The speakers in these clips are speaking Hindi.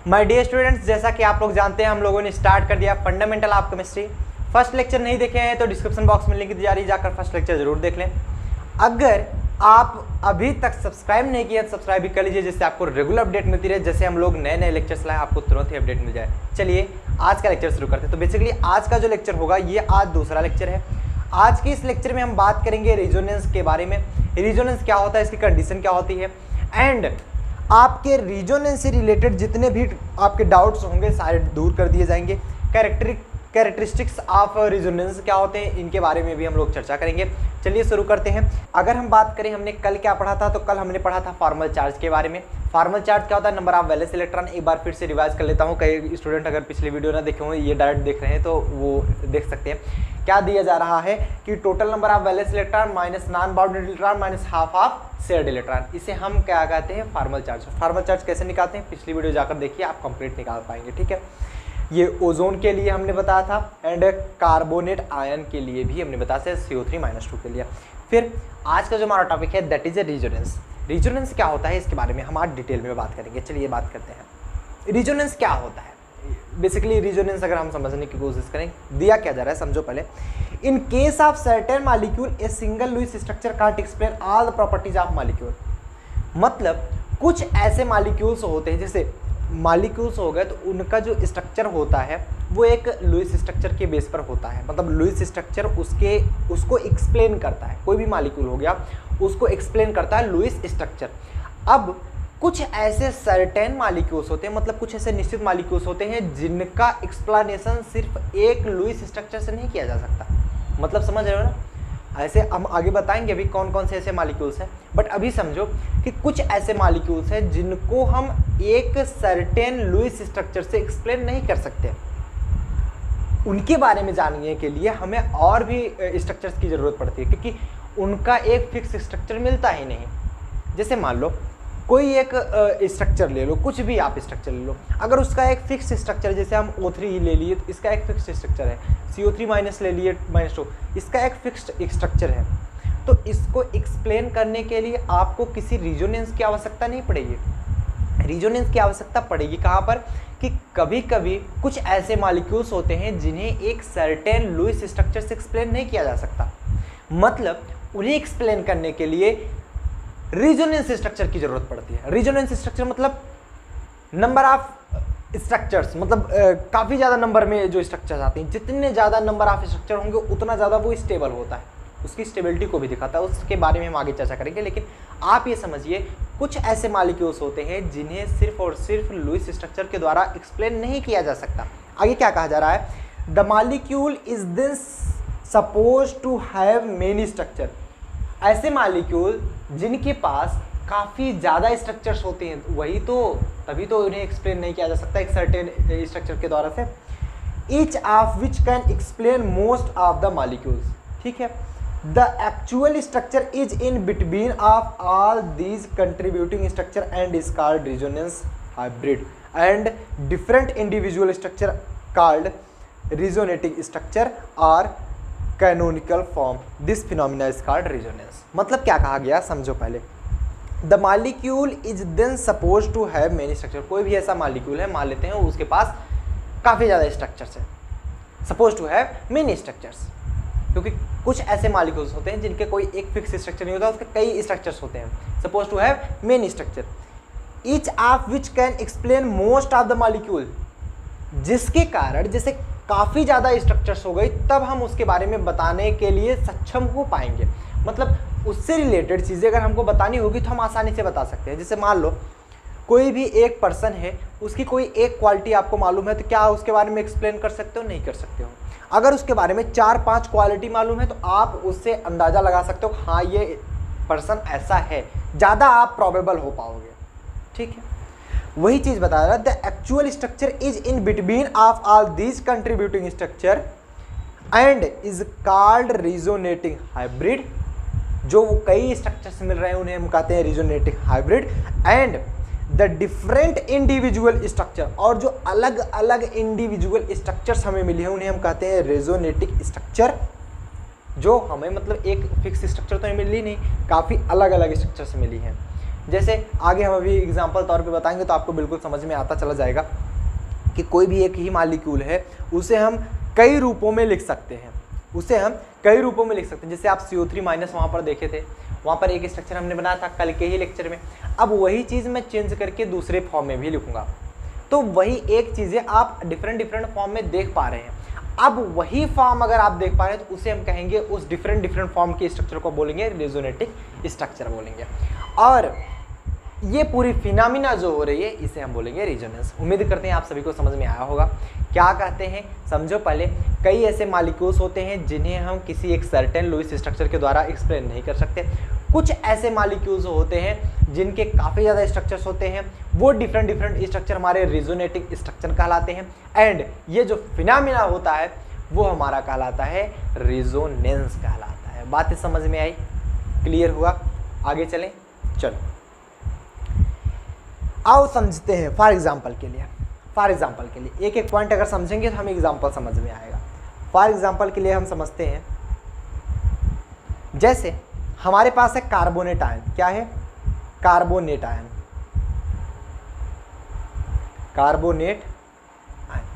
माय डियर स्टूडेंट्स, जैसा कि आप लोग जानते हैं हम लोगों ने स्टार्ट कर दिया fundamental of chemistry. First lecture नहीं देखे हैं तो डिस्क्रिप्शन बॉक्स में लिंक दी जा रही है, जाकर फर्स्ट लेक्चर जरूर देख लें। अगर आप अभी तक सब्सक्राइब नहीं किया तो सब्सक्राइब भी कर लीजिए, जिससे आपको रेगुलर अपडेट मिलती रहे। जैसे हम लोग नए नए लेक्चर्स लाएं आपको तुरंत ही अपडेट मिल जाए। चलिए आज का लेक्चर शुरू करते हैं। तो बेसिकली आज का जो लेक्चर होगा ये आज दूसरा लेक्चर है। आज के इस लेक्चर में हम बात करेंगे रेजोनेंस के बारे में। रेजोनेंस क्या होता है, इसकी कंडीशन क्या होती है, एंड आपके रेजोनेंस से रिलेटेड जितने भी आपके डाउट्स होंगे सारे दूर कर दिए जाएंगे। कैरेक्टरिस्टिक्स ऑफ रेजोनेंस क्या होते हैं, इनके बारे में भी हम लोग चर्चा करेंगे। चलिए शुरू करते हैं। अगर हम बात करें हमने कल क्या पढ़ा था, तो कल हमने पढ़ा था फॉर्मल चार्ज के बारे में। फॉर्मल चार्ज क्या होता है, नंबर ऑफ वैलेंस इलेक्ट्रॉन। एक बार फिर से रिवाइज कर लेता हूँ, कई स्टूडेंट अगर पिछली वीडियो ना देखे हों, ये डायरेक्ट देख रहे हैं तो वो देख सकते हैं। क्या दिया जा रहा है कि total number of valence electron minus non bounded electron minus half of shared electron. इसे हम क्या कहते हैं, फॉर्मल चार्ज। फॉर्मल चार्ज कैसे निकालते हैं, पिछली वीडियो जाकर देखिए, आप कंप्लीट निकाल पाएंगे। ठीक है, ये ओजोन के लिए हमने बताया था, एंड कार्बोनेट आयन के लिए भी हमने बताया था, CO3-2 के लिए। फिर आज का जो हमारा टॉपिक है that is a resonance. Resonance क्या होता है, इसके बारे में हम आज डिटेल में बात करेंगे। चलिए बात करते हैं रेजोनेंस क्या होता है। बेसिकली रेजोनेंस अगर हम समझने की कोशिश करें, दिया क्या जा रहा है समझो पहले। In case of certain molecule a single Lewis structure can't explain all the properties of molecule. मतलब कुछ ऐसे मॉलिक्यूल्स होते हैं, जैसे मॉलिक्यूल्स हो गए तो उनका जो स्ट्रक्चर होता है वो एक लुईस स्ट्रक्चर के बेस पर होता है। मतलब लुईस स्ट्रक्चर उसको एक्सप्लेन करता है। कोई भी मॉलिक्यूल हो गया उसको एक्सप्लेन करता है लुईस स्ट्रक्चर। अब कुछ ऐसे सर्टेन मॉलिक्यूल्स होते हैं, मतलब कुछ ऐसे निश्चित मॉलिक्यूल्स होते हैं जिनका एक्सप्लेनेशन सिर्फ एक लुईस स्ट्रक्चर से नहीं किया जा सकता। मतलब समझ रहे हो ना, ऐसे हम आगे बताएंगे अभी कौन कौन से ऐसे मॉलिक्यूल्स हैं, बट अभी समझो कि कुछ ऐसे मॉलिक्यूल्स हैं जिनको हम एक सर्टेन लुईस स्ट्रक्चर से एक्सप्लेन नहीं कर सकते। उनके बारे में जानने के लिए हमें और भी स्ट्रक्चर्स की ज़रूरत पड़ती है, क्योंकि उनका एक फिक्स स्ट्रक्चर मिलता ही नहीं। जैसे मान लो कोई एक स्ट्रक्चर ले लो, कुछ भी आप स्ट्रक्चर ले लो, अगर उसका एक फिक्स स्ट्रक्चर, जैसे हम O3 ही ले लिए तो इसका एक फिक्स स्ट्रक्चर है, CO3- ले लिए -2, इसका एक फिक्स्ड स्ट्रक्चर है। तो इसको एक्सप्लेन करने के लिए आपको किसी रेजोनेंस की आवश्यकता नहीं पड़ेगी। रेजोनेंस की आवश्यकता पड़ेगी कहाँ पर, कि कभी कभी कुछ ऐसे मॉलिक्यूल्स होते हैं जिन्हें एक सर्टेन लुईस स्ट्रक्चर से एक्सप्लेन नहीं किया जा सकता। मतलब उन्हें एक्सप्लेन करने के लिए रेजोनेंस स्ट्रक्चर की जरूरत पड़ती है। रेजोनेंस स्ट्रक्चर मतलब नंबर ऑफ स्ट्रक्चर्स, मतलब काफ़ी ज़्यादा नंबर में जो स्ट्रक्चर्स आते हैं, जितने ज़्यादा नंबर ऑफ स्ट्रक्चर होंगे उतना ज़्यादा वो स्टेबल होता है, उसकी स्टेबिलिटी को भी दिखाता है। उसके बारे में हम आगे चर्चा करेंगे, लेकिन आप ये समझिए कुछ ऐसे मॉलिक्यूल्स होते हैं जिन्हें सिर्फ और सिर्फ लुईस स्ट्रक्चर के द्वारा एक्सप्लेन नहीं किया जा सकता। आगे क्या कहा जा रहा है, the molecule is then suppose to have many structure. ऐसे मॉलिक्यूल जिनके पास काफ़ी ज़्यादा स्ट्रक्चर्स होते हैं, वही तो तभी तो उन्हें एक्सप्लेन नहीं किया जा सकता एक सर्टेन स्ट्रक्चर के द्वारा से। Each of which can explain most of the molecules. ठीक है, the actual structure is in between of all these contributing structure and is called resonance hybrid, and different individual structure called resonating structure और canonical form. This phenomena is called resonance. मतलब क्या कहा गया समझो पहले। The molecule is then suppose to have many structure. कोई भी ऐसा मॉलिक्यूल है, मान लेते हैं उसके पास काफ़ी ज़्यादा स्ट्रक्चर्स है, suppose to have many structures, क्योंकि कुछ ऐसे मॉलिक्यूल्स होते हैं जिनके कोई एक फिक्स स्ट्रक्चर नहीं होता, उसके कई स्ट्रक्चर्स होते हैं। Suppose to have many structure, each of which can explain most of the molecule. जिसके कारण जैसे काफ़ी ज़्यादा स्ट्रक्चर्स हो गई तब हम उसके बारे में बताने के लिए सक्षम हो पाएंगे। मतलब उससे रिलेटेड चीज़ें अगर हमको बतानी होगी तो हम आसानी से बता सकते हैं। जैसे मान लो कोई भी एक पर्सन है, उसकी कोई एक क्वालिटी आपको मालूम है, तो क्या उसके बारे में एक्सप्लेन कर सकते हो, नहीं कर सकते हो। अगर उसके बारे में 4-5 क्वालिटी मालूम है तो आप उससे अंदाज़ा लगा सकते हो हाँ ये पर्सन ऐसा है, ज़्यादा आप प्रोबेबल हो पाओगे। ठीक है, वही चीज बता रहा है, the actual structure is in between of all these contributing structure and is called resonating hybrid. जो कई स्ट्रक्चर से मिल रहे हैं उन्हें हम कहते हैं resonating hybrid. And the different individual structure, और जो अलग अलग इंडिविजुअल स्ट्रक्चर्स हमें मिली हैं उन्हें हम कहते हैं रेजोनेटिक स्ट्रक्चर। जो हमें मतलब एक फिक्स स्ट्रक्चर तो मिली नहीं, काफ़ी अलग अलग स्ट्रक्चर से मिली हैं। जैसे आगे हम अभी एग्जाम्पल तौर पे बताएंगे तो आपको बिल्कुल समझ में आता चला जाएगा कि कोई भी एक ही मॉलिक्यूल है उसे हम कई रूपों में लिख सकते हैं, उसे हम कई रूपों में लिख सकते हैं। जैसे आप CO3 माइनस वहाँ पर देखे थे, वहाँ पर एक स्ट्रक्चर हमने बनाया था कल के ही लेक्चर में। अब वही चीज़ मैं चेंज करके दूसरे फॉर्म में भी लिखूंगा, तो वही एक चीज़ें आप डिफरेंट फॉर्म में देख पा रहे हैं। अब वही फॉर्म अगर आप देख पा रहे हैं तो उसे हम कहेंगे, उस डिफरेंट फॉर्म के स्ट्रक्चर को बोलेंगे रेजोनेटिक स्ट्रक्चर बोलेंगे। और ये पूरी फिनोमिना जो हो रही है इसे हम बोलेंगे रेजोनेंस। उम्मीद करते हैं आप सभी को समझ में आया होगा। क्या कहते हैं समझो पहले, कई ऐसे मॉलिक्यूल्स होते हैं जिन्हें हम किसी एक सर्टेन लुईस स्ट्रक्चर के द्वारा एक्सप्लेन नहीं कर सकते। कुछ ऐसे मॉलिक्यूल्स होते हैं जिनके काफ़ी ज़्यादा स्ट्रक्चर्स होते हैं, वो डिफरेंट स्ट्रक्चर हमारे रेजोनेटिक स्ट्रक्चर कहलाते हैं। एंड ये जो फिनोमिना होता है वो हमारा कहलाता है रेजोनेंस कहलाता है। बातें समझ में आई, क्लियर हुआ? आगे चलें, चलो आओ समझते हैं। फॉर एग्जाम्पल के लिए एक एक पॉइंट अगर समझेंगे तो हमें एग्जाम्पल समझ में आएगा। फॉर एग्जाम्पल के लिए हम समझते हैं, जैसे हमारे पास है कार्बोनेट आयन। क्या है? Carbonate ion.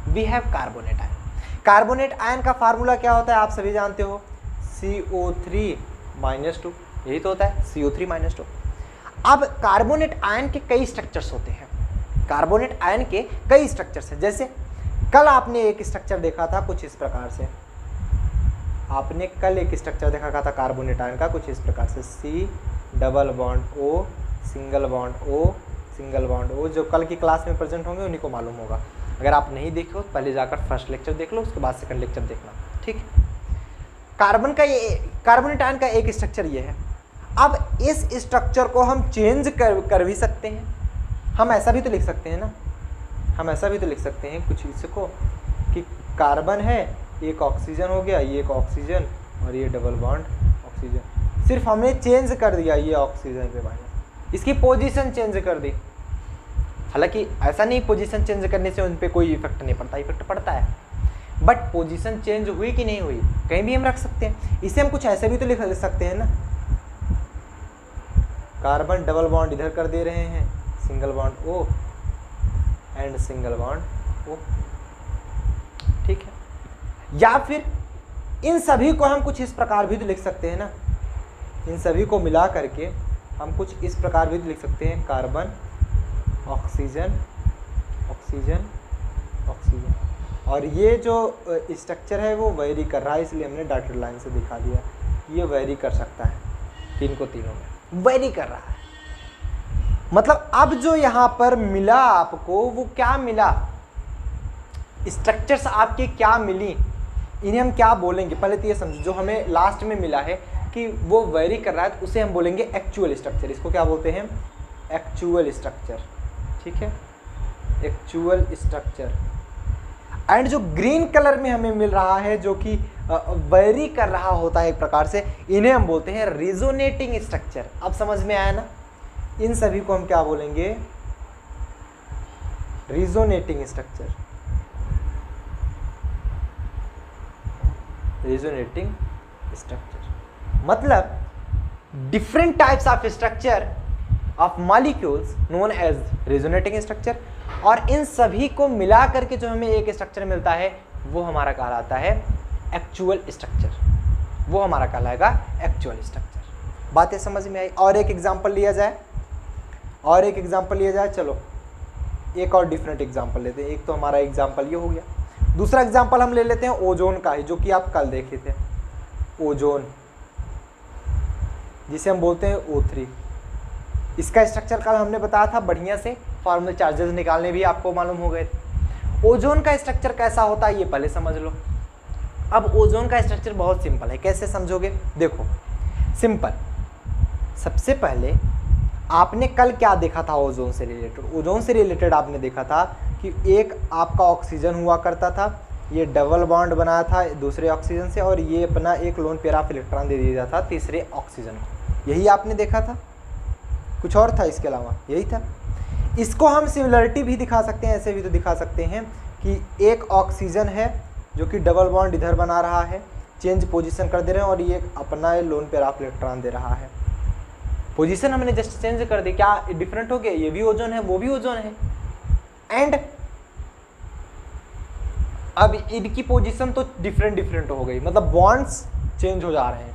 We have carbonate ion. Carbonate ion का फार्मूला क्या होता है आप सभी जानते हो, CO3-2, यही तो होता है CO3-2। अब कार्बोनेट आयन के कई स्ट्रक्चर्स होते हैं, कार्बोनेट आयन के कई स्ट्रक्चर्स हैं। जैसे कल आपने एक स्ट्रक्चर देखा था कुछ इस प्रकार से, आपने कल एक स्ट्रक्चर देखा था कार्बोनेट आयन का कुछ इस प्रकार से, C+O सिंगल बॉन्ड O, जो कल की क्लास में प्रेजेंट होंगे उन्हीं को मालूम होगा। अगर आप नहीं देखे हो तो पहले जाकर फर्स्ट लेक्चर देख लो, उसके बाद सेकंड लेक्चर देखना, ठीक। कार्बोनेट आयन का एक स्ट्रक्चर ये है। अब इस स्ट्रक्चर को हम चेंज कर भी सकते हैं। हम ऐसा भी तो लिख सकते हैं ना, हम ऐसा भी तो लिख सकते हैं कुछ इसको कि कार्बन है, एक ऑक्सीजन हो गया, ये एक ऑक्सीजन और ये डबल बॉन्ड ऑक्सीजन। सिर्फ हमने चेंज कर दिया ये ऑक्सीजन पे माइनस, इसकी पोजीशन चेंज कर दी। हालांकि ऐसा नहीं पोजीशन चेंज करने से उन पर कोई इफेक्ट नहीं पड़ता, इफेक्ट पड़ता है, बट पोजीशन चेंज हुई कि नहीं हुई कहीं भी हम रख सकते हैं। इसे हम कुछ ऐसे भी तो लिख सकते हैं ना, कार्बन डबल बॉन्ड इधर कर दे रहे हैं, single bond O and single bond O, ठीक है। या फिर इन सभी को हम कुछ इस प्रकार भी तो लिख सकते हैं ना, इन सभी को मिला करके हम कुछ इस प्रकार भी तो लिख सकते हैं, कार्बन ऑक्सीजन ऑक्सीजन ऑक्सीजन। और ये जो स्ट्रक्चर है वो वेरी कर रहा है, इसलिए हमने डॉटेड लाइन से दिखा दिया, ये वेरी कर सकता है, तीन को तीनों में वेरी कर रहा है। मतलब अब जो यहाँ पर मिला आपको वो क्या मिला, स्ट्रक्चर्स आपकी क्या मिली, इन्हें हम क्या बोलेंगे पहले तो ये समझो। जो हमें लास्ट में मिला है कि वो वेरी कर रहा है तो उसे हम बोलेंगे एक्चुअल स्ट्रक्चर। इसको क्या बोलते हैं? एक्चुअल स्ट्रक्चर, ठीक है, एक्चुअल स्ट्रक्चर। एंड जो ग्रीन कलर में हमें मिल रहा है जो कि वेरी कर रहा होता है एक प्रकार से, इन्हें हम बोलते हैं रेजोनेटिंग स्ट्रक्चर। अब समझ में आया ना? इन सभी को हम क्या बोलेंगे? रेजोनेटिंग स्ट्रक्चर, रेजोनेटिंग स्ट्रक्चर मतलब different types of structure of molecules known as resonating structure. और इन सभी को मिला करके जो हमें एक स्ट्रक्चर मिलता है वो हमारा कहलाता है एक्चुअल स्ट्रक्चर, वो हमारा कहलाएगा एक्चुअल स्ट्रक्चर। बातें समझ में आई? और एक एग्जांपल लिया जाए, चलो एक और डिफरेंट एग्जांपल लेते हैं। एक तो हमारा एग्जांपल ये हो गया, दूसरा एग्जांपल हम ले लेते हैं ओजोन का ही, जो कि आप कल देखे थे, ओजोन जिसे हम बोलते हैं O3। इसका स्ट्रक्चर कल हमने बताया था बढ़िया से, फॉर्मल चार्जेस निकालने भी आपको मालूम हो गए थे। ओजोन का स्ट्रक्चर कैसा होता है ये पहले समझ लो। अब ओजोन का स्ट्रक्चर बहुत सिंपल है, कैसे समझोगे? देखो सिंपल, सबसे पहले आपने कल क्या देखा था ओजोन से रिलेटेड? ओजोन से रिलेटेड आपने देखा था कि एक आपका ऑक्सीजन हुआ करता था, ये डबल बॉन्ड बनाया था दूसरे ऑक्सीजन से, और ये अपना एक लोन पेयर ऑफ इलेक्ट्रॉन दे दिया था तीसरे ऑक्सीजन को। यही आपने देखा था, कुछ और था इसके अलावा? यही था। इसको हम सिमिलरिटी भी दिखा सकते हैं, ऐसे भी तो दिखा सकते हैं कि एक ऑक्सीजन है जो कि डबल बॉन्ड इधर बना रहा है, चेंज पोजीशन कर दे रहे हैं, और ये अपना लोन पेयर ऑफ इलेक्ट्रॉन दे रहा है। पोजीशन हमने जस्ट चेंज कर दी, क्या डिफरेंट हो गया? ये भी ओजोन है, वो भी ओजोन है, एंड अब इनकी पोजीशन तो डिफरेंट हो गई, मतलब बॉन्ड्स चेंज हो जा रहे हैं।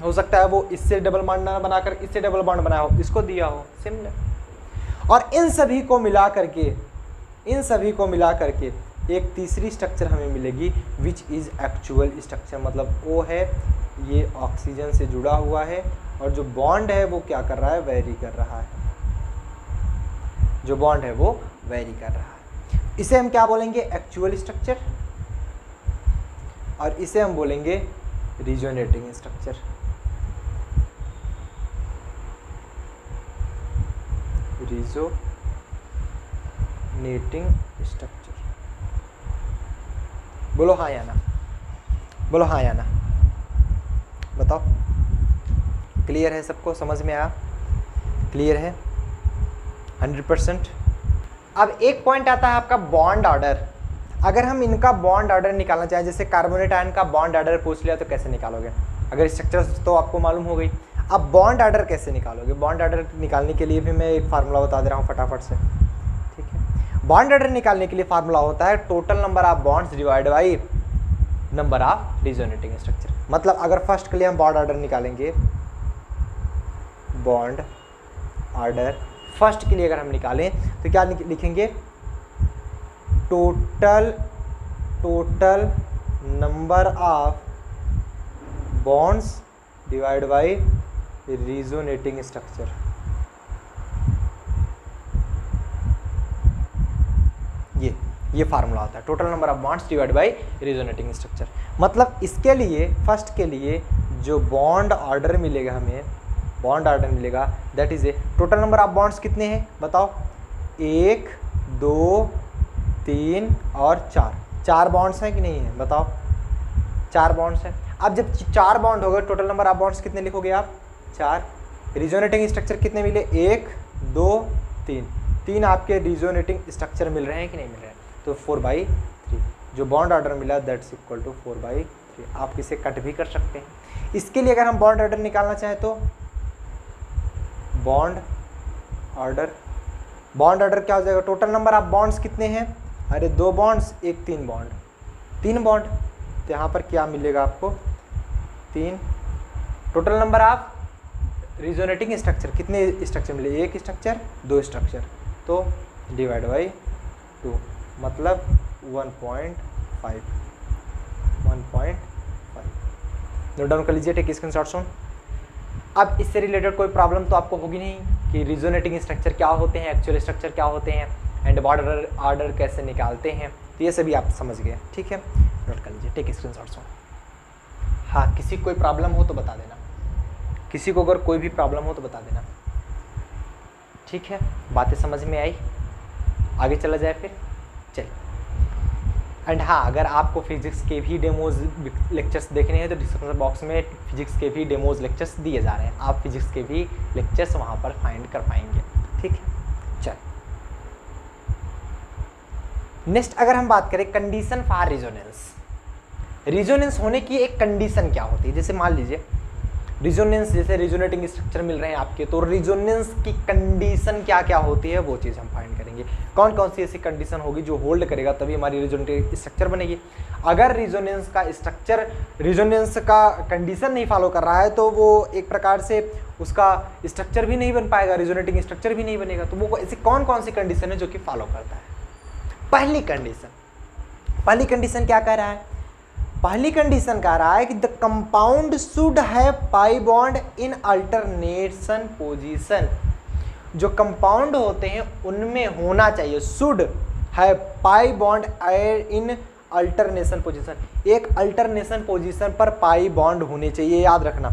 हो सकता है वो इससे डबल बॉन्ड ना बनाकर इससे डबल बॉन्ड बनाया हो, इसको दिया हो, सिमिलर। और इन सभी को मिला करके एक तीसरी स्ट्रक्चर हमें मिलेगी विच इज एक्चुअल स्ट्रक्चर, मतलब वो है ये ऑक्सीजन से जुड़ा हुआ है और जो बॉन्ड है वो क्या कर रहा है? वेरी कर रहा है, जो बॉन्ड है वो वेरी कर रहा है। इसे हम क्या बोलेंगे? एक्चुअल स्ट्रक्चर, और इसे हम बोलेंगे रिजोनेटिंग स्ट्रक्चर। रिजोनेटिंग स्ट्रक्चर, बोलो हाँ या ना, बोलो हाँ या ना, बताओ। क्लियर है सबको? समझ में आया? क्लियर है 100%? अब एक पॉइंट आता है आपका बॉन्ड ऑर्डर। अगर हम इनका बॉन्ड ऑर्डर निकालना चाहें, जैसे कार्बोनेट आयन का बॉन्ड ऑर्डर पूछ लिया तो कैसे निकालोगे? अगर स्ट्रक्चर तो आपको मालूम हो गई, अब बॉन्ड ऑर्डर कैसे निकालोगे? बॉन्ड ऑर्डर निकालने के लिए भी मैं एक फार्मूला बता दे रहा हूँ फटाफट से, ठीक है। बॉन्ड ऑर्डर निकालने के लिए फार्मूला होता है total number of bonds divide by number of resonating structure. मतलब अगर फर्स्ट के लिए हम बॉन्ड ऑर्डर निकालेंगे, बॉन्ड ऑर्डर फर्स्ट के लिए अगर हम निकालें तो क्या लिखेंगे? Total number of bonds divide by resonating structure. ये फार्मूला होता है total number of bonds divide by resonating structure. मतलब इसके लिए फर्स्ट के लिए जो बॉन्ड ऑर्डर मिलेगा हमें, बॉन्ड ऑर्डर मिलेगा that is a total number of bonds कितने हैं बताओ? 1 2 3 और 4 बॉन्ड्स हैं कि नहीं है बताओ? 4 बॉन्ड्स हैं। अब जब 4 बॉन्ड हो गए, टोटल नंबर ऑफ बॉन्ड्स कितने लिखोगे आप? 4। रिजोनेटिंग स्ट्रक्चर कितने मिले? 1 2 3 आपके रिजोनेटिंग स्ट्रक्चर मिल रहे हैं कि नहीं मिल रहे हैं? तो 4/3 जो बॉन्ड ऑर्डर मिला दैट्स इक्वल टू 4/3। आप इसे कट भी कर सकते हैं। इसके लिए अगर हम बॉन्ड ऑर्डर निकालना चाहें तो बॉन्ड ऑर्डर क्या हो जाएगा? टोटल नंबर ऑफ बॉन्ड्स कितने हैं? अरे 2 बॉन्ड्स 1 3 बॉन्ड, 3 बॉन्ड। तो यहाँ पर क्या मिलेगा आपको? 3। Total number of resonating structure कितने स्ट्रक्चर मिले? 1 स्ट्रक्चर 2 स्ट्रक्चर, तो डिवाइड बाई 2 मतलब 1.5। नोट डाउन कर लीजिए, टेक स्क्रीनशॉट सुन। अब इससे रिलेटेड कोई प्रॉब्लम तो आपको होगी नहीं कि रिजोनेटिंग स्ट्रक्चर क्या होते हैं, एक्चुअल स्ट्रक्चर क्या होते हैं, एंड बॉन्ड ऑर्डर कैसे निकालते हैं, तो ये सभी आप समझ गए, ठीक है। नोट कर लीजिए, टेक स्क्रीनशॉट सुन। हाँ, किसी को कोई प्रॉब्लम हो तो बता देना, किसी को अगर कोई भी प्रॉब्लम हो तो बता देना, ठीक है। बातें समझ में आई? आगे चला जाए फिर, चलिए। एंड हाँ, अगर आपको फिजिक्स के भी डेमोज लेक्चर्स देखने हैं तो डिस्क्रिप्शन बॉक्स में फिजिक्स के भी डेमोज लेक्चर्स दिए जा रहे हैं, आप फिजिक्स के भी लेक्चर्स वहाँ पर फाइंड कर पाएंगे, ठीक है। चल नेक्स्ट, अगर हम बात करें कंडीशन फॉर रिजोनेंस होने की एक कंडीशन क्या होती है? जैसे मान लीजिए रिजोनेंस, जैसे रिजोनेटिंग स्ट्रक्चर मिल रहे हैं आपके, तो रिजोनेंस की कंडीशन क्या क्या होती है वो चीज़ हम फाइंड करेंगे। कौन कौन सी ऐसी कंडीशन होगी जो होल्ड करेगा तभी हमारी रिजोनेटिंग स्ट्रक्चर बनेगी। अगर रिजोनेंस का कंडीशन नहीं फॉलो कर रहा है तो वो एक प्रकार से उसका स्ट्रक्चर भी नहीं बन पाएगा, रिजोनेटिंग स्ट्रक्चर भी नहीं बनेगा। तो वो ऐसी कौन कौन सी कंडीशन है जो कि फॉलो करता है? पहली कंडीशन क्या कह रहा है? पहली कंडीशन कह रहा है कि the compound should have pi bond in alternation position. जो कंपाउंड होते हैं उनमें होना चाहिए, should have pi bond in alternation position. एक अल्टरनेशन पोजीशन पर पाई बॉन्ड होने चाहिए, याद रखना,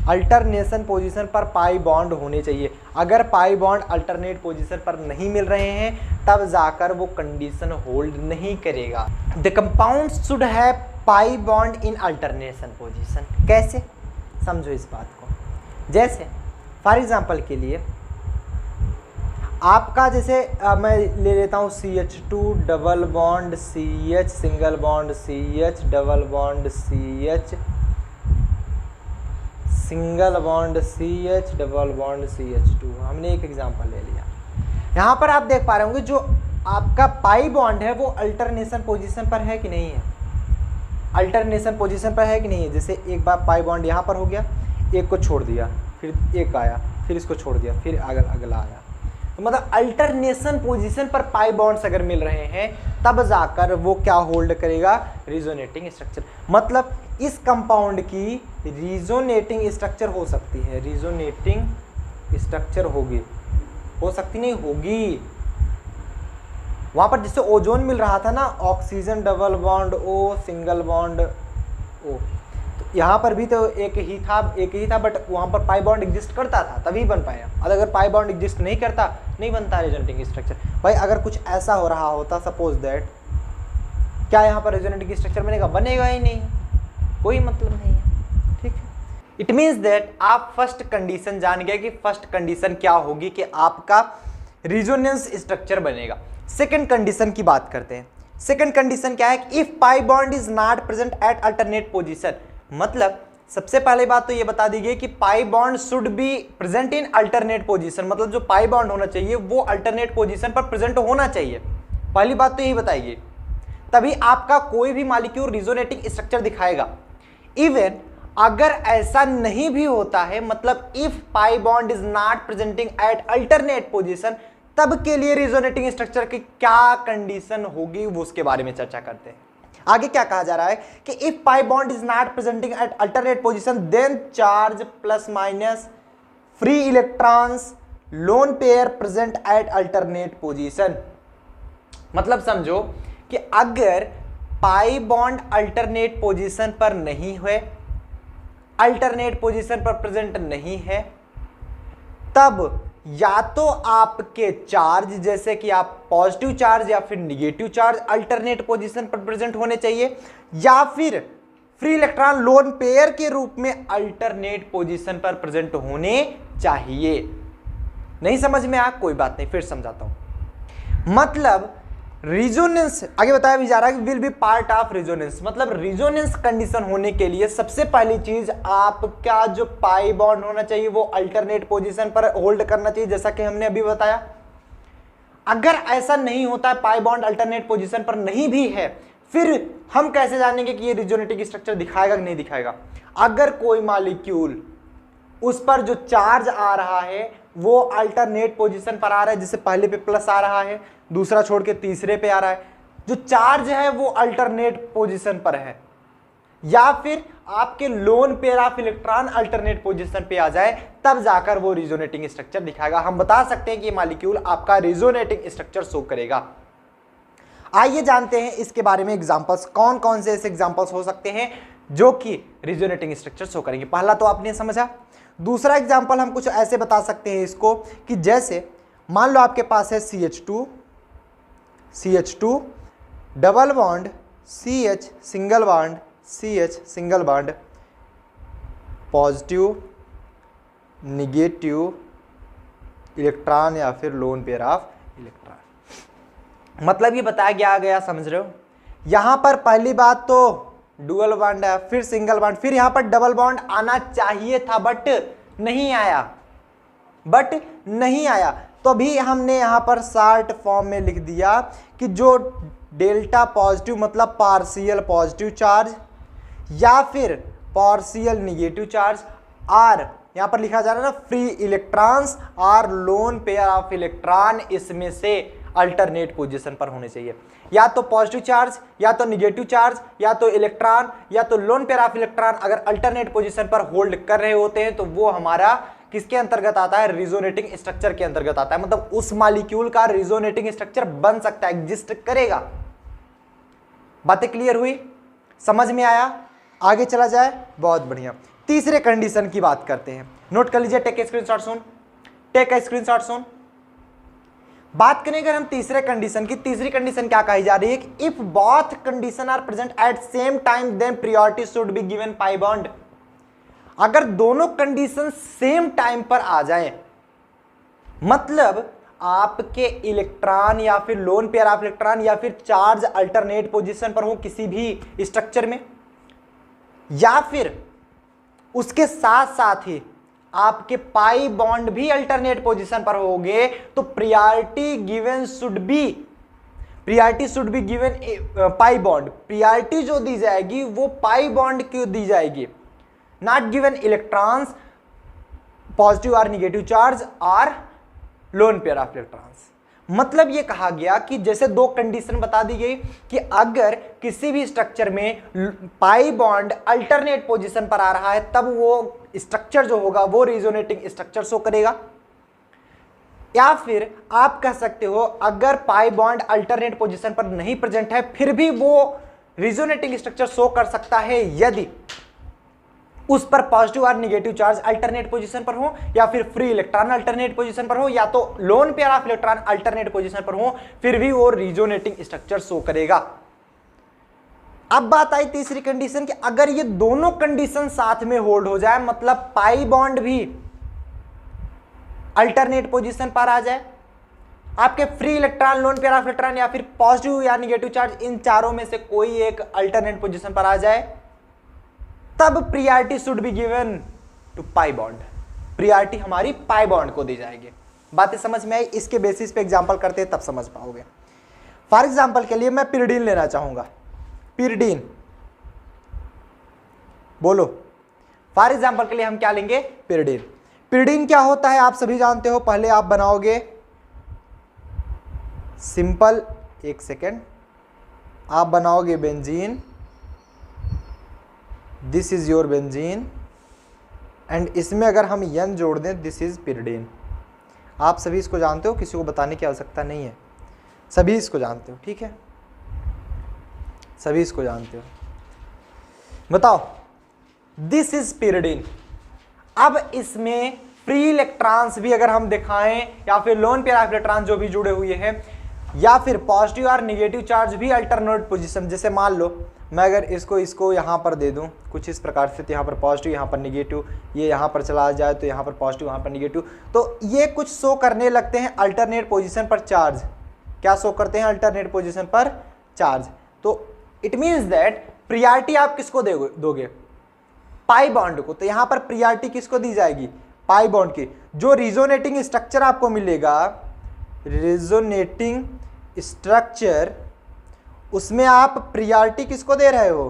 अल्टरनेशन पोजीशन पर पाई बॉन्ड होने चाहिए। अगर पाई बॉन्ड अल्टरनेट पोजीशन पर नहीं मिल रहे हैं तब जाकर वो कंडीशन होल्ड नहीं करेगा। The compound should have pi bond in alternation position. कैसे? समझो इस बात को। जैसे फॉर एग्जांपल के लिए आपका जैसे मैं ले लेता हूँ CH2 double bond CH single bond CH double bond CH single bond CH double bond CH2, हमने एक एग्जांपल ले लिया। यहाँ पर आप देख पा रहे होंगे जो आपका पाई बॉन्ड है वो अल्टरनेशन पोजीशन पर है कि नहीं है, अल्टरनेशन पोजीशन पर है कि नहीं है। जैसे एक बार पाई बॉन्ड यहाँ पर हो गया, एक को छोड़ दिया, फिर एक आया, फिर इसको छोड़ दिया, फिर अगला आया, तो मतलब अल्टरनेशन पोजीशन पर पाई बॉन्ड्स अगर मिल रहे हैं तब जाकर वो क्या होल्ड करेगा, रिजोनेटिंग स्ट्रक्चर। मतलब इस कंपाउंड की रिजोनेटिंग स्ट्रक्चर हो सकती है, रिजोनेटिंग स्ट्रक्चर होगी, हो सकती नहीं होगी। वहां पर जिससे ओजोन मिल रहा था ना, oxygen double bond O single bond O, तो यहाँ पर भी तो एक ही था बट वहां पर पाई बॉन्ड एग्जिस्ट करता था तभी बन पाया। अगर पाई बॉन्ड एग्जिस्ट नहीं करता नहीं बनता रिजोनेटिंग स्ट्रक्चर। भाई अगर कुछ ऐसा हो रहा होता सपोज दैट, क्या यहाँ पर रिजोनेटिंग स्ट्रक्चर बनेगा, बनेगा ही नहीं, कोई मतलब नहीं है, ठीक है। इट मीन्स दैट आप फर्स्ट कंडीशन जान गए कि फर्स्ट कंडीशन क्या होगी कि आपका रिजोनेंस स्ट्रक्चर बनेगा। सेकंड कंडीशन की बात करते हैं। सेकंड कंडीशन क्या है, if pi bond is not present at alternate position. मतलब सबसे पहले बात तो ये बता दी गई कि pi bond should be present in alternate position, मतलब जो पाई बॉन्ड होना चाहिए वो अल्टरनेट पोजीशन पर प्रेजेंट होना चाहिए। पहली बात तो यही बताइए, तभी आपका कोई भी मॉलिक्यूल रिजोनेटिंग स्ट्रक्चर दिखाएगा। इवन अगर ऐसा नहीं भी होता है, मतलब if pi bond is not presenting at alternate position, तब के लिए रिजोनेटिंग स्ट्रक्चर की क्या कंडीशन होगी वो उसके बारे में चर्चा करते हैं। आगे क्या कहा जा रहा है कि if pi bond is not presenting at alternate position then charge plus minus free electrons lone pair present at alternate position. मतलब समझो कि अगर पाई बॉन्ड अल्टरनेट पोजीशन पर नहीं हुए, अल्टरनेट पोजीशन पर प्रेजेंट नहीं है, तब या तो आपके चार्ज जैसे कि आप पॉजिटिव चार्ज या फिर निगेटिव चार्ज अल्टरनेट पोजीशन पर प्रेजेंट होने चाहिए, या फिर फ्री इलेक्ट्रॉन लोन पेयर के रूप में अल्टरनेट पोजीशन पर प्रेजेंट होने चाहिए। नहीं समझ में आया, कोई बात नहीं, फिर समझाता हूं। मतलब रिजोनेंस आगे बताया भी जा रहा है कि will be part of resonance. मतलब रिजोनेंस कंडीशन होने के लिए सबसे पहली चीज आपका जो पाई बॉन्ड होना चाहिए वो अल्टरनेट पोजीशन पर होल्ड करना चाहिए, जैसा कि हमने अभी बताया। अगर ऐसा नहीं होता है, पाई बॉन्ड अल्टरनेट पोजीशन पर नहीं भी है, फिर हम कैसे जानेंगे कि ये रिजोनेटिंग स्ट्रक्चर दिखाएगा कि नहीं दिखाएगा। अगर कोई मॉलिक्यूल उस पर जो चार्ज आ रहा है वो अल्टरनेट पोजीशन पर आ रहा है, जैसे पहले पे प्लस आ रहा है, दूसरा छोड़ के तीसरे पे आ रहा है, जो चार्ज है वो अल्टरनेट पोजीशन पर है, या फिर आपके lone pair of electron alternate position पे आ जाए, तब जाकर वो रिजोनेटिंग स्ट्रक्चर दिखाएगा। हम बता सकते हैं कि ये मॉलिक्यूल आपका रिजोनेटिंग स्ट्रक्चर शो करेगा। आइए जानते हैं इसके बारे में एग्जांपल्स, कौन कौन से ऐसे एग्जांपल्स हो सकते हैं जो कि रिजोनेटिंग स्ट्रक्चर शो करेंगे। पहला तो आपने समझा। दूसरा एग्जांपल हम कुछ ऐसे बता सकते हैं इसको कि जैसे मान लो आपके पास है CH2 double bond CH single bond CH single bond, positive negative electron या फिर लोन पेयर ऑफ इलेक्ट्रॉन। मतलब ये बताया गया, समझ रहे हो। यहां पर पहली बात तो डुअल बॉन्ड है, फिर सिंगल बॉन्ड, फिर यहां पर डबल बॉन्ड आना चाहिए था बट नहीं आया, तो भी हमने यहां पर शॉर्ट फॉर्म में लिख दिया कि जो डेल्टा पॉजिटिव मतलब पार्शियल पॉजिटिव चार्ज या फिर पार्शियल निगेटिव चार्ज, और यहां पर लिखा जा रहा है ना फ्री इलेक्ट्रॉन्स और लोन पेयर ऑफ इलेक्ट्रॉन, इसमें से अल्टरनेट पोजीशन पर होने चाहिए। या तो पॉजिटिव चार्ज, या तो निगेटिव चार्ज, या तो इलेक्ट्रॉन, या तो लोन पेयर ऑफ इलेक्ट्रॉन अगर अल्टरनेट पोजीशन पर होल्ड कर रहे होते हैं तो वो हमारा किसके अंतर्गत आता है, रिजोनेटिंग स्ट्रक्चर के अंतर्गत आता है। मतलब उस मॉलिक्यूल का रिजोनेटिंग स्ट्रक्चर बन सकता है, एग्जिस्ट करेगा। बातें क्लियर हुई, समझ में आया? आगे चला जाए, बहुत बढ़िया। तीसरे कंडीशन की बात करते हैं, नोट कर लीजिए, टेक स्क्रीनशॉट सुन। बात करें अगर हम तीसरे कंडीशन की, तीसरी कंडीशन क्या कही जा रही है कि if both condition are present at same time then priority should be given pi bond. अगर दोनों कंडीशन सेम टाइम पर आ जाएं, मतलब आपके इलेक्ट्रॉन या फिर लोन पेयर ऑफ इलेक्ट्रॉन या फिर चार्ज अल्टरनेट पोजीशन पर हो किसी भी स्ट्रक्चर में, या फिर उसके साथ साथ ही आपके पाई बॉन्ड भी अल्टरनेट पोजीशन पर होंगे, तो priority should be given pi bond. Priority जो दी जाएगी वो पाई बॉन्ड क्यों दी जाएगी, नॉट गिवन इलेक्ट्रॉन्स पॉजिटिव और निगेटिव चार्ज और लोन पेयर ऑफ इलेक्ट्रॉन्स। मतलब ये कहा गया कि जैसे दो कंडीशन बता दी गई कि अगर किसी भी स्ट्रक्चर में पाई बॉन्ड अल्टरनेट पोजीशन पर आ रहा है तब वो स्ट्रक्चर जो होगा वो रिजोनेटिंग स्ट्रक्चर शो करेगा, या फिर आप कह सकते हो अगर पाई बॉन्ड अल्टरनेट पोजीशन पर नहीं प्रेजेंट है फिर भी वो रिजोनेटिंग स्ट्रक्चर शो कर सकता है यदि उस पर पॉजिटिव और निगेटिव चार्ज अल्टरनेट पोजीशन पर हो, या फिर फ्री इलेक्ट्रॉन अल्टरनेट पोजीशन पर हो, या तो lone pair of electron alternate position पर हो, फिर भी वो रिजोनेटिंग स्ट्रक्चर शो करेगा। अब बात आई तीसरी कंडीशन कि अगर ये दोनों कंडीशन साथ में होल्ड हो जाए, मतलब पाई बॉन्ड भी अल्टरनेट पोजीशन पर आ जाए, आपके free electron, lone pair of electron या फिर पॉजिटिव या निगेटिव चार्ज, इन चारों में से कोई एक अल्टरनेट पोजीशन पर आ जाए, तब priority should be given to pi bond. Priority हमारी पाई बॉन्ड को दी जाएगी। बातें समझ में आई? इसके बेसिस पे एग्जांपल करते हैं तब समझ पाओगे। फॉर एग्जांपल के लिए मैं पिरिडीन लेना चाहूंगा। पिरिडीन बोलो। फॉर एग्जांपल के लिए हम क्या लेंगे? पिरिडीन। पिरिडीन क्या होता है आप सभी जानते हो। पहले आप बनाओगे सिंपल, एक सेकेंड, आप बनाओगे benzene, this is your benzene, and इसमें अगर हम यन जोड़ दें दिस इज पिरिडीन। आप सभी इसको जानते हो, किसी को बताने की आवश्यकता नहीं है, सभी इसको जानते हो, ठीक है, सभी इसको जानते हो। बताओ, दिस इज पिरिडीन। अब इसमें फ्री इलेक्ट्रॉन्स भी अगर हम दिखाएं या फिर लोन पेयर ऑफ इलेक्ट्रॉन जो भी जुड़े हुए हैं, या फिर पॉजिटिव और निगेटिव चार्ज भी अल्टरनेट पोजीशन, जैसे मान लो मैं अगर इसको यहाँ पर दे दूँ कुछ इस प्रकार से, तो यहाँ पर पॉजिटिव, यहाँ पर निगेटिव, ये यहाँ पर चला जाए तो यहाँ पर पॉजिटिव, यहाँ पर निगेटिव, तो ये कुछ शो करने लगते हैं अल्टरनेट पोजीशन पर चार्ज। क्या शो करते हैं? अल्टरनेट पोजीशन पर चार्ज। तो इट मीन्स दैट प्रियॉरिटी आप किसको दोगे? पाई बॉन्ड को। तो यहाँ पर प्रियॉरिटी किसको दी जाएगी? पाई बॉन्ड की। जो रिजोनेटिंग स्ट्रक्चर आपको मिलेगा, रिजोनेटिंग स्ट्रक्चर, उसमें आप प्रियॉरिटी किसको दे रहे हो?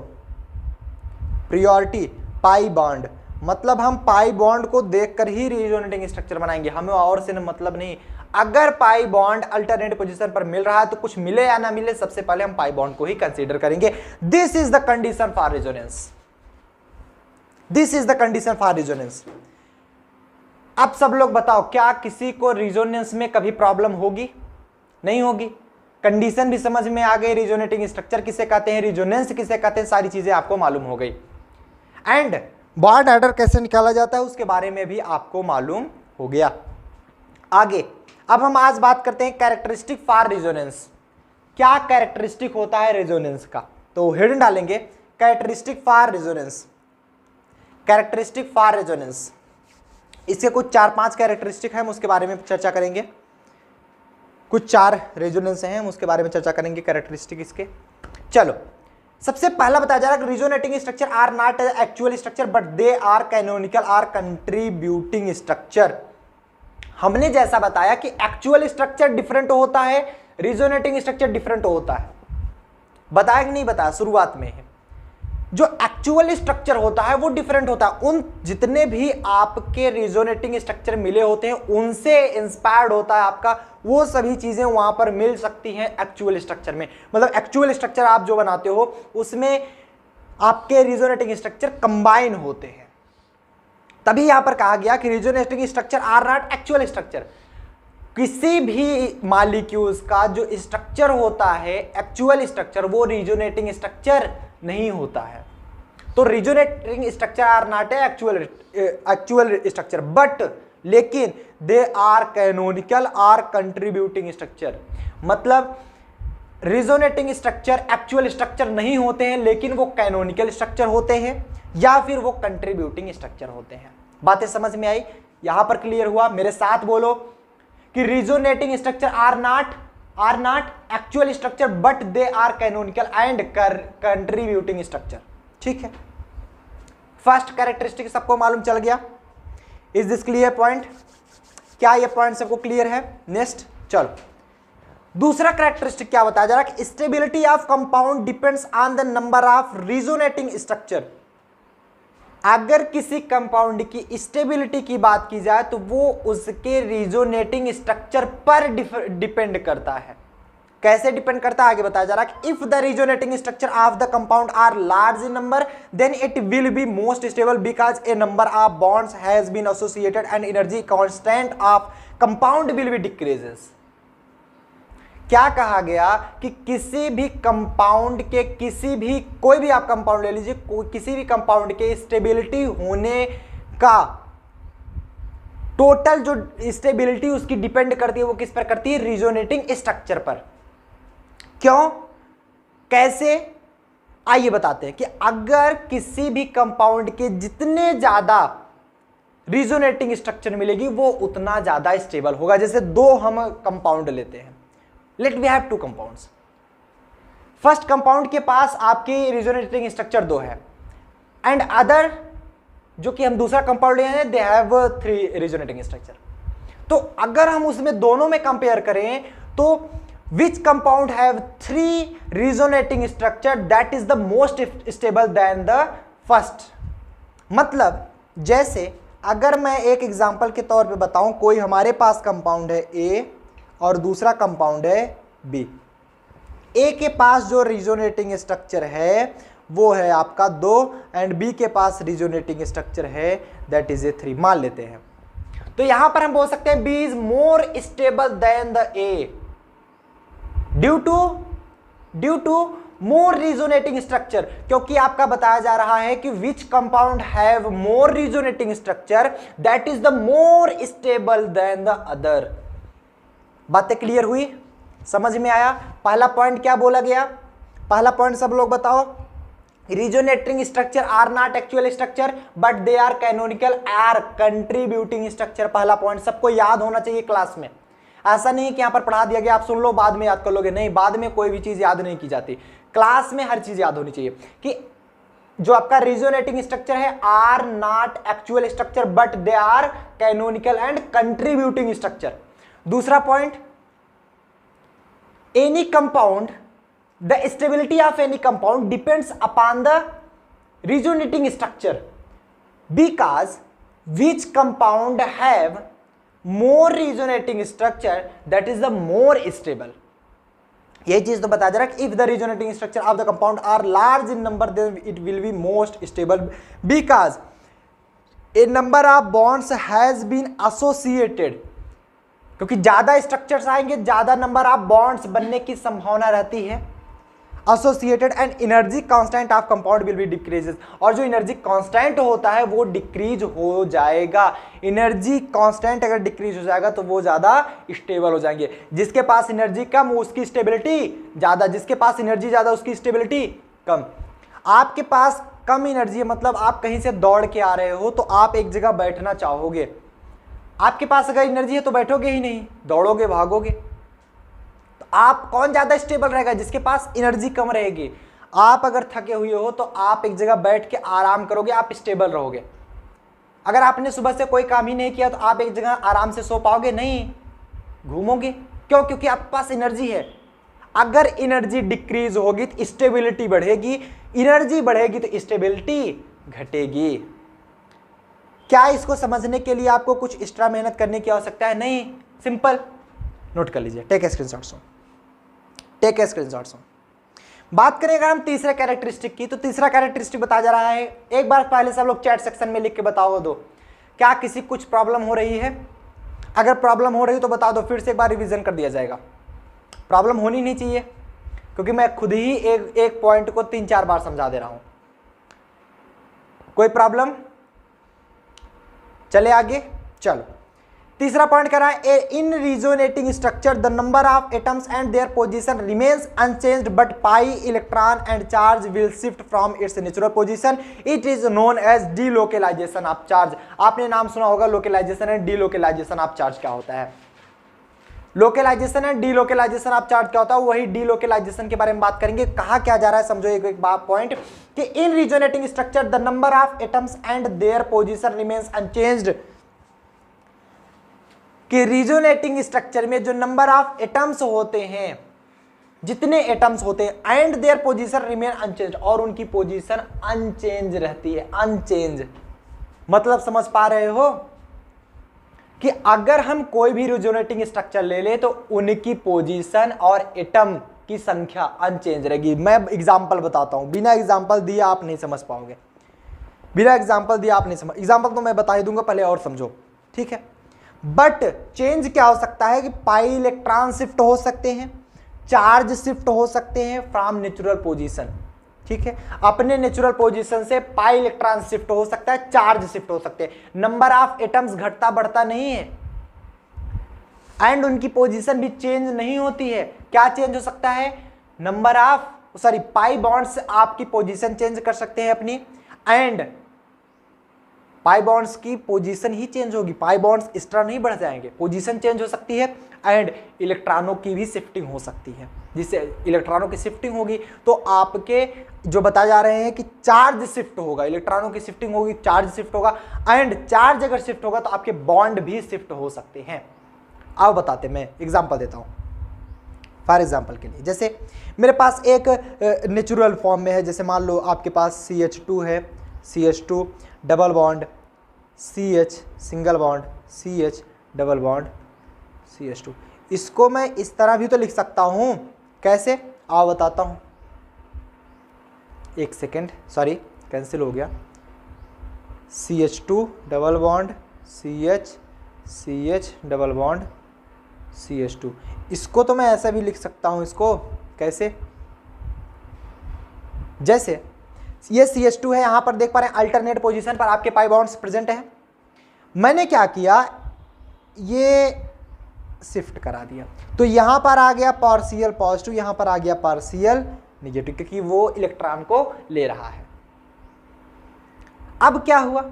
Priority pi bond. मतलब हम पाई बॉन्ड को देखकर ही रिजोनेटिंग स्ट्रक्चर बनाएंगे, हमें और से मतलब नहीं। अगर पाई बॉन्ड अल्टरनेट पोजीशन पर मिल रहा है तो कुछ मिले या ना मिले, सबसे पहले हम पाई बॉन्ड को ही कंसीडर करेंगे। This is the condition for resonance. This is the condition for resonance. अब सब लोग बताओ, क्या किसी को रेजोनेंस में कभी प्रॉब्लम होगी? नहीं होगी। कंडीशन भी समझ में आ गई, रिजोनेटिंग स्ट्रक्चर किसे कहते हैं, रिजोनेंस किसे कहते हैं, सारी चीजें आपको मालूम हो गई। एंड बॉन्ड ऑर्डर कैसे निकाला जाता है उसके बारे में भी आपको मालूम हो गया। आगे अब हम आज बात करते हैं कैरेक्टरिस्टिक फॉर रेजोनेंस। क्या कैरेक्टरिस्टिक होता है रेजोनेंस का? तो हिडन डालेंगे characteristic for resonance. Characteristic for resonance, इसके कुछ 4-5 कैरेक्टरिस्टिक हैं, हम उसके बारे में चर्चा करेंगे। कुछ 4 रेजोनेंस हैं, हम उसके बारे में चर्चा करेंगे कैरेक्टरिस्टिक इसके। चलो, सबसे पहला बताया जा रहा है resonating structure are not actual structure but they are canonical or contributing structure. हमने जैसा बताया कि एक्चुअल स्ट्रक्चर डिफरेंट होता है, रिजोनेटिंग स्ट्रक्चर डिफरेंट होता है। बताया कि नहीं बताया? शुरुआत में है। जो एक्चुअल स्ट्रक्चर होता है वो डिफरेंट होता है। उन जितने भी आपके रिजोनेटिंग स्ट्रक्चर मिले होते हैं उनसे इंस्पायर्ड होता है आपका, वो सभी चीजें वहां पर मिल सकती हैं एक्चुअल स्ट्रक्चर में। मतलब एक्चुअल स्ट्रक्चर आप जो बनाते हो उसमें आपके रिजोनेटिंग स्ट्रक्चर कंबाइन होते हैं। तभी यहां पर कहा गया कि resonating structure are not actual structure. किसी भी मॉलिक्यूल्स का जो स्ट्रक्चर होता है एक्चुअल स्ट्रक्चर, वो रिजोनेटिंग स्ट्रक्चर नहीं होता है। तो resonating structure are not actual structure but, लेकिन they are canonical or contributing structure. मतलब रिजोनेटिंग स्ट्रक्चर एक्चुअल स्ट्रक्चर नहीं होते हैं, लेकिन वो कैनोनिकल स्ट्रक्चर होते हैं या फिर वो कंट्रीब्यूटिंग स्ट्रक्चर होते हैं। बातें समझ में आई? यहां पर क्लियर हुआ? मेरे साथ बोलो कि resonating structure are not actual structure but they are canonical and contributing structure. ठीक है। फर्स्ट कैरेक्टरिस्टिक सबको मालूम चल गया। Is this clear point? क्या ये पॉइंट सबको क्लियर है? नेक्स्ट चलो, दूसरा कैरेक्टरिस्टिक क्या बताया जा रहा है? Stability of compound depends on the number of resonating structure. अगर किसी कंपाउंड की स्टेबिलिटी की बात की जाए तो वो उसके रिजोनेटिंग स्ट्रक्चर पर डिपेंड करता है। कैसे डिपेंड करता है आगे बताया जा रहा है कि if the resonating structure of the compound are large in number then it will be most stable because a number of bonds has been associated and energy constant of compound will be decreases. क्या कहा गया कि किसी भी कंपाउंड के कोई भी आप कंपाउंड ले लीजिए, किसी भी कंपाउंड के स्टेबिलिटी होने का टोटल जो स्टेबिलिटी उसकी डिपेंड करती है वो किस पर करती है? रिजोनेटिंग स्ट्रक्चर पर। क्यों, कैसे, आइए बताते हैं कि अगर किसी भी कंपाउंड के जितने ज्यादा रिजोनेटिंग स्ट्रक्चर मिलेगी वो उतना ज्यादा स्टेबल होगा। जैसे दो हम कंपाउंड लेते हैं, let we have two compounds. First compound के पास आपकी रिजोनेटिंग स्ट्रक्चर 2 है एंड अदर जो कि हम दूसरा कंपाउंड ले रहे हैं दे हैव 3 रिजोनेटिंग स्ट्रक्चर। तो अगर हम उसमें दोनों में कंपेयर करें तो विच compound have 3 resonating structure that is the most stable than the first. मतलब जैसे अगर मैं एक एग्जांपल के तौर पे बताऊं, कोई हमारे पास कंपाउंड है A और दूसरा कंपाउंड है B। A के पास जो रिजोनेटिंग स्ट्रक्चर है वो है आपका 2 एंड B के पास रिजोनेटिंग स्ट्रक्चर है दैट इज ए 3 मान लेते हैं। तो यहां पर हम बोल सकते हैं B is more stable than the A due to more resonating structure, क्योंकि आपका बताया जा रहा है कि which compound have more resonating structure that is the more stable than the other. बातें क्लियर हुई, समझ में आया? पहला पॉइंट क्या बोला गया? पहला पॉइंट सब लोग बताओ, resonating structure are not actual structure but they are canonical or contributing structure. पहला पॉइंट सबको याद होना चाहिए क्लास में। ऐसा नहीं कि यहां पर पढ़ा दिया गया आप सुन लो बाद में याद कर लोगे, नहीं, बाद में कोई भी चीज याद नहीं की जाती। क्लास में हर चीज याद होनी चाहिए कि जो आपका रिजोनेटिंग स्ट्रक्चर है are not actual structure but they are canonical and contributing structure. दूसरा point, any compound, the stability of any compound depends upon the resonating structure because which compound have more resonating structure that is the more stable. ये चीज तो बताया जा रहा है कि if the resonating structure of the compound are large in number then it will be most stable because a number of bonds has been associated. क्योंकि ज्यादा स्ट्रक्चर्स आएंगे ज्यादा नंबर ऑफ बॉन्ड्स बनने की संभावना रहती है। Associated and energy constant of compound will be decreases, और जो एनर्जी कांस्टेंट होता है वो डिक्रीज हो जाएगा। एनर्जी कांस्टेंट अगर डिक्रीज हो जाएगा तो वो ज्यादा स्टेबल हो जाएंगे। जिसके पास एनर्जी कम उसकी स्टेबिलिटी ज्यादा, जिसके पास एनर्जी ज्यादा उसकी स्टेबिलिटी कम। आपके पास कम एनर्जी है, मतलब आप कहीं से दौड़ के आ रहे हो तो आप एक जगह बैठना चाहोगे। आपके पास अगर एनर्जी है तो बैठोगे ही नहीं, दौड़ोगे, भागोगे। तो आप कौन ज्यादा स्टेबल रहेगा? जिसके पास एनर्जी कम रहेगी। आप अगर थके हुए हो तो आप एक जगह बैठ के आराम करोगे, आप स्टेबल रहोगे। अगर आपने सुबह से कोई काम ही नहीं किया तो आप एक जगह आराम से सो पाओगे? नहीं, घूमोगे। क्यों? क्योंकि आपके पास एनर्जी है। अगर एनर्जी डिक्रीज होगी तो स्टेबिलिटी बढ़ेगी, एनर्जी बढ़ेगी तो स्टेबिलिटी घटेगी। क्या इसको समझने के लिए आपको कुछ एक्स्ट्रा मेहनत करने की आवश्यकता है? नहीं, सिंपल नोट कर लीजिए। Take a screenshot. Take a screenshot. बात करें अगर हम तीसरे कैरेक्टरिस्टिक की, तो तीसरा कैरेक्टरिस्टिक बताया जा रहा है, एक बार पहले सब लोग चैट सेक्शन में लिख के बताओ दो, क्या किसी कुछ प्रॉब्लम हो रही है? अगर प्रॉब्लम हो रही तो बता दो, फिर से एक बार रिवीजन कर दिया जाएगा। प्रॉब्लम होनी नहीं चाहिए क्योंकि मैं खुद ही एक पॉइंट को 3-4 बार समझा दे रहा हूं। कोई प्रॉब्लम? चले आगे। चलो, तीसरा पॉइंट कह रहा है, in resonating structure the number of atoms and their position remains unchanged but pi electron and charge will shift from its natural position. It is known as delocalisation of charge. आपने नाम सुना होगा localisation and delocalisation of charge क्या होता है। Localisation and delocalisation of charge क्या होता है, वही डीलोकेलाइजेशन के बारे में बात करेंगे। कहा क्या जा रहा है समझो एक पॉइंट कि in resonating structure the number of atoms and their position remains unchanged, कि रिजोनेटिंग स्ट्रक्चर में जो नंबर ऑफ एटम्स होते हैं, जितने एटम्स होते हैं, and their position remain unchanged, और उनकी पोजीशन अनचेंज रहती है। अनचेंज मतलब समझ पा रहे हो कि अगर हम कोई भी रिजोनेटिंग स्ट्रक्चर ले ले तो उनकी पोजीशन और एटम की संख्या अनचेंज रहेगी। मैं एग्जांपल बताता हूं, बिना एग्जांपल दिए आप नहीं समझ पाओगे, बिना एग्जांपल दिए आप नहीं समझ, एग्जांपल तो मैं बता ही दूंगा, पहले और समझो, ठीक है। बट चेंज क्या हो सकता है कि पाई इलेक्ट्रॉन शिफ्ट हो सकते हैं, चार्ज शिफ्ट हो सकते हैं फ्रॉम नेचुरल पोजीशन, ठीक है। अपने नेचुरल पोजीशन से पाई इलेक्ट्रॉन शिफ्ट हो सकता है, चार्ज शिफ्ट हो सकते हैं, नंबर ऑफ एटम्स घटता बढ़ता नहीं है, एंड उनकी पोजीशन भी चेंज नहीं होती है। क्या चेंज हो सकता है? नंबर ऑफ पाई बॉन्ड्स आपकी पोजीशन चेंज कर सकते हैं अपनी, एंड पाई बॉन्ड्स की पोजीशन ही चेंज होगी, पाई बॉन्ड्स एक्स्ट्रा नहीं बढ़ जाएंगे, पोजीशन चेंज हो सकती है, एंड इलेक्ट्रॉनों की भी शिफ्टिंग हो सकती है। जिससे इलेक्ट्रॉनों की शिफ्टिंग होगी तो आपके जो बताए जा रहे हैं कि चार्ज शिफ्ट होगा, इलेक्ट्रॉनों की शिफ्टिंग होगी, चार्ज शिफ्ट होगा, एंड चार्ज अगर शिफ्ट होगा तो आपके बॉन्ड भी शिफ्ट हो सकते हैं। अब बताते, मैं एग्जांपल देता हूं फॉर एग्जांपल के लिए। जैसे मेरे पास एक नेचुरल फॉर्म में है, जैसे मान लो आपके पास CH2 है, CH2 double bond CH single bond CH double bond CH2। इसको मैं इस तरह भी तो लिख सकता हूं, कैसे आओ बताता हूं, एक सेकेंड, सॉरी कैंसिल हो गया, CH2 double bond CH double bond CH2। इसको तो मैं ऐसा भी लिख सकता हूं, इसको कैसे, जैसे ये CH2 है, यहां पर देख पा रहे हैं अल्टरनेट पोजीशन पर आपके पाई बॉन्ड्स प्रेजेंट है। मैंने क्या किया, ये शिफ्ट करा दिया, तो यहां पर आ गया पार्शियल पॉजिटिव, यहां पर आ गया पार्शियल निगेटिव, क्योंकि वो इलेक्ट्रॉन को ले रहा है। अब क्या हुआ,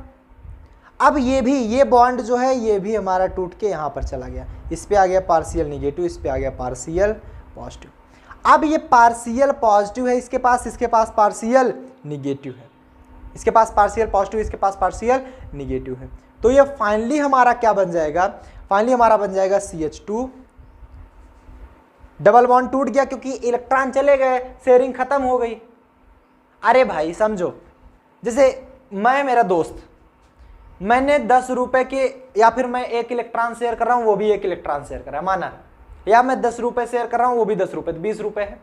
अब ये बॉन्ड जो है ये भी हमारा टूट के यहां पर चला गया, इस पे आ गया पार्शियल निगेटिव, इस पे आ गया पार्शियल पॉजिटिव। अब ये पार्शियल पॉजिटिव है इसके पास पार्शियल निगेटिव है, इसके पास पार्शियल पॉजिटिव, इसके पास पार्शियल निगेटिव है। तो ये फाइनली हमारा क्या बन जाएगा, फाइनली हमारा बन जाएगा CH2 डबल बॉन्ड टूट गया क्योंकि इलेक्ट्रॉन चले गए, शेयरिंग खत्म हो गई। अरे भाई समझो, जैसे मैं मेरा दोस्त, मैंने 10 रुपए के, या फिर मैं एक इलेक्ट्रॉन शेयर कर रहा हूं, वो भी एक इलेक्ट्रॉन शेयर कर रहा है, माना, या मैं 10 रुपए शेयर कर रहा हूं, वो भी 10 रुपए, 20 रुपए है।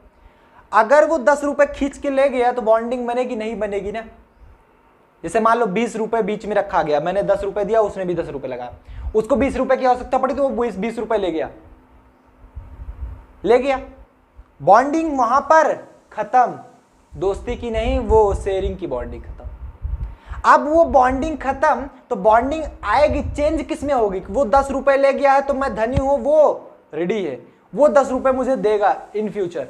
अगर वो 10 रुपए खींच के ले गया तो बॉन्डिंग बनेगी नहीं बनेगी ना। जैसे मान लो 20 रुपए बीच में रखा गया, मैंने 10 रुपए दिया, उसने भी 10 रुपए लगाया, उसको 20 रुपए की आवश्यकता पड़ी तो वो 20 रुपए ले गया, बॉन्डिंग वहां पर खत्म, दोस्ती की नहीं, वो शेयरिंग की बॉन्डिंग खत्म। अब वो बॉन्डिंग खत्म तो बॉन्डिंग आएगी, चेंज किस में होगी, वो 10 रुपए ले गया है तो मैं धनी हूं, वो रेडी है, वो 10 रुपए मुझे देगा इन फ्यूचर,